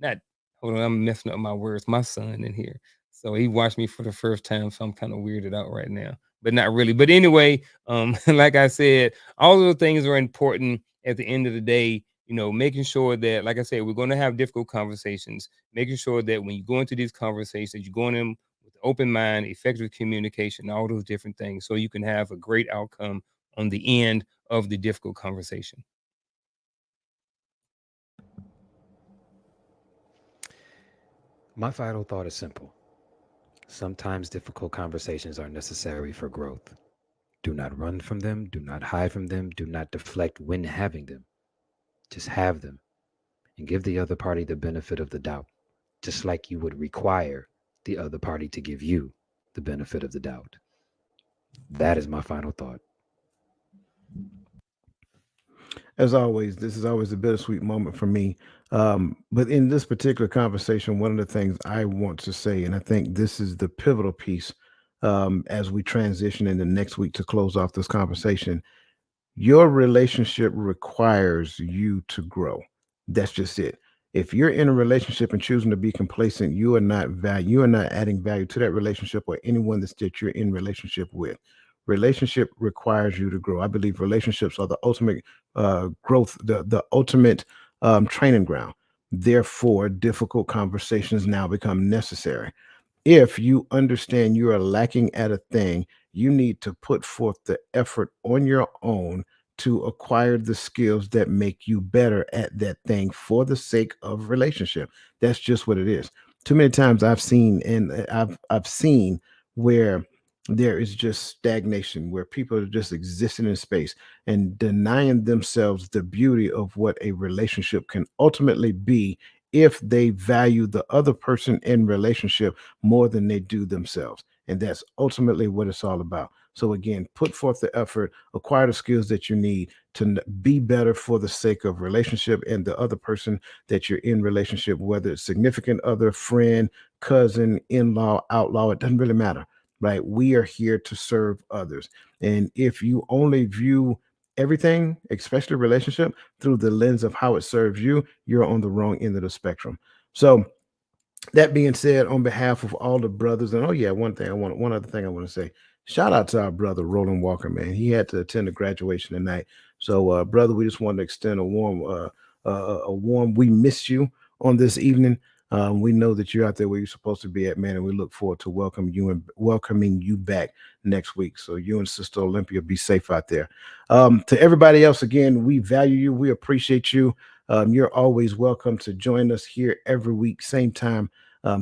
not, hold on, I'm messing up my words. My son in here. So he watched me for the first time. So I'm kind of weirded out right now, but not really. But anyway, like I said, all of those things are important at the end of the day. You know, making sure that, like I said, we're going to have difficult conversations, making sure that when you go into these conversations, you're going in with open mind, effective communication, all those different things, so you can have a great outcome on the end of the difficult conversation. My final thought is simple. Sometimes difficult conversations are necessary for growth. Do not run from them. Do not hide from them. Do not deflect when having them. Just have them and give the other party the benefit of the doubt, just like you would require the other party to give you the benefit of the doubt. That is my final thought. As always, this is always a bittersweet moment for me. But in this particular conversation, one of the things I want to say, and I think this is the pivotal piece as we transition into next week to close off this conversation, your relationship requires you to grow. That's just it. If you're in a relationship and choosing to be complacent, you are not adding value to that relationship or anyone that you're in relationship with. Relationship requires you to grow. I believe relationships are the ultimate growth, the ultimate training ground. Therefore, difficult conversations now become necessary. If you understand you are lacking at a thing, you need to put forth the effort on your own to acquire the skills that make you better at that thing for the sake of relationship. That's just what it is. Too many times I've seen where there is just stagnation, where people are just existing in space and denying themselves the beauty of what a relationship can ultimately be if they value the other person in relationship more than they do themselves. And that's ultimately what it's all about. So again, put forth the effort, acquire the skills that you need to be better for the sake of relationship and the other person that you're in relationship, whether it's significant other, friend, cousin, in-law, outlaw, it doesn't really matter, right? We are here to serve others. And if you only view everything, especially relationship, through the lens of how it serves you, you're on the wrong end of the spectrum. So that being said, on behalf of all the brothers, and oh yeah, one other thing I want to say. Shout out to our brother Roland Walker, man. He had to attend the graduation tonight. So, brother, we just wanted to extend a warm. We miss you on this evening. We know that you're out there where you're supposed to be at, man, and we look forward to welcoming you back next week. So, you and Sister Olympia, be safe out there. To everybody else, again, we value you. We appreciate you. You're always welcome to join us here every week, same time,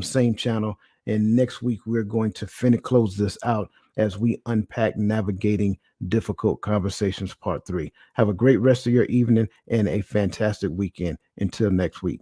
same channel. And next week, we're going to close this out as we unpack navigating difficult conversations part 3. Have a great rest of your evening and a fantastic weekend. Until next week.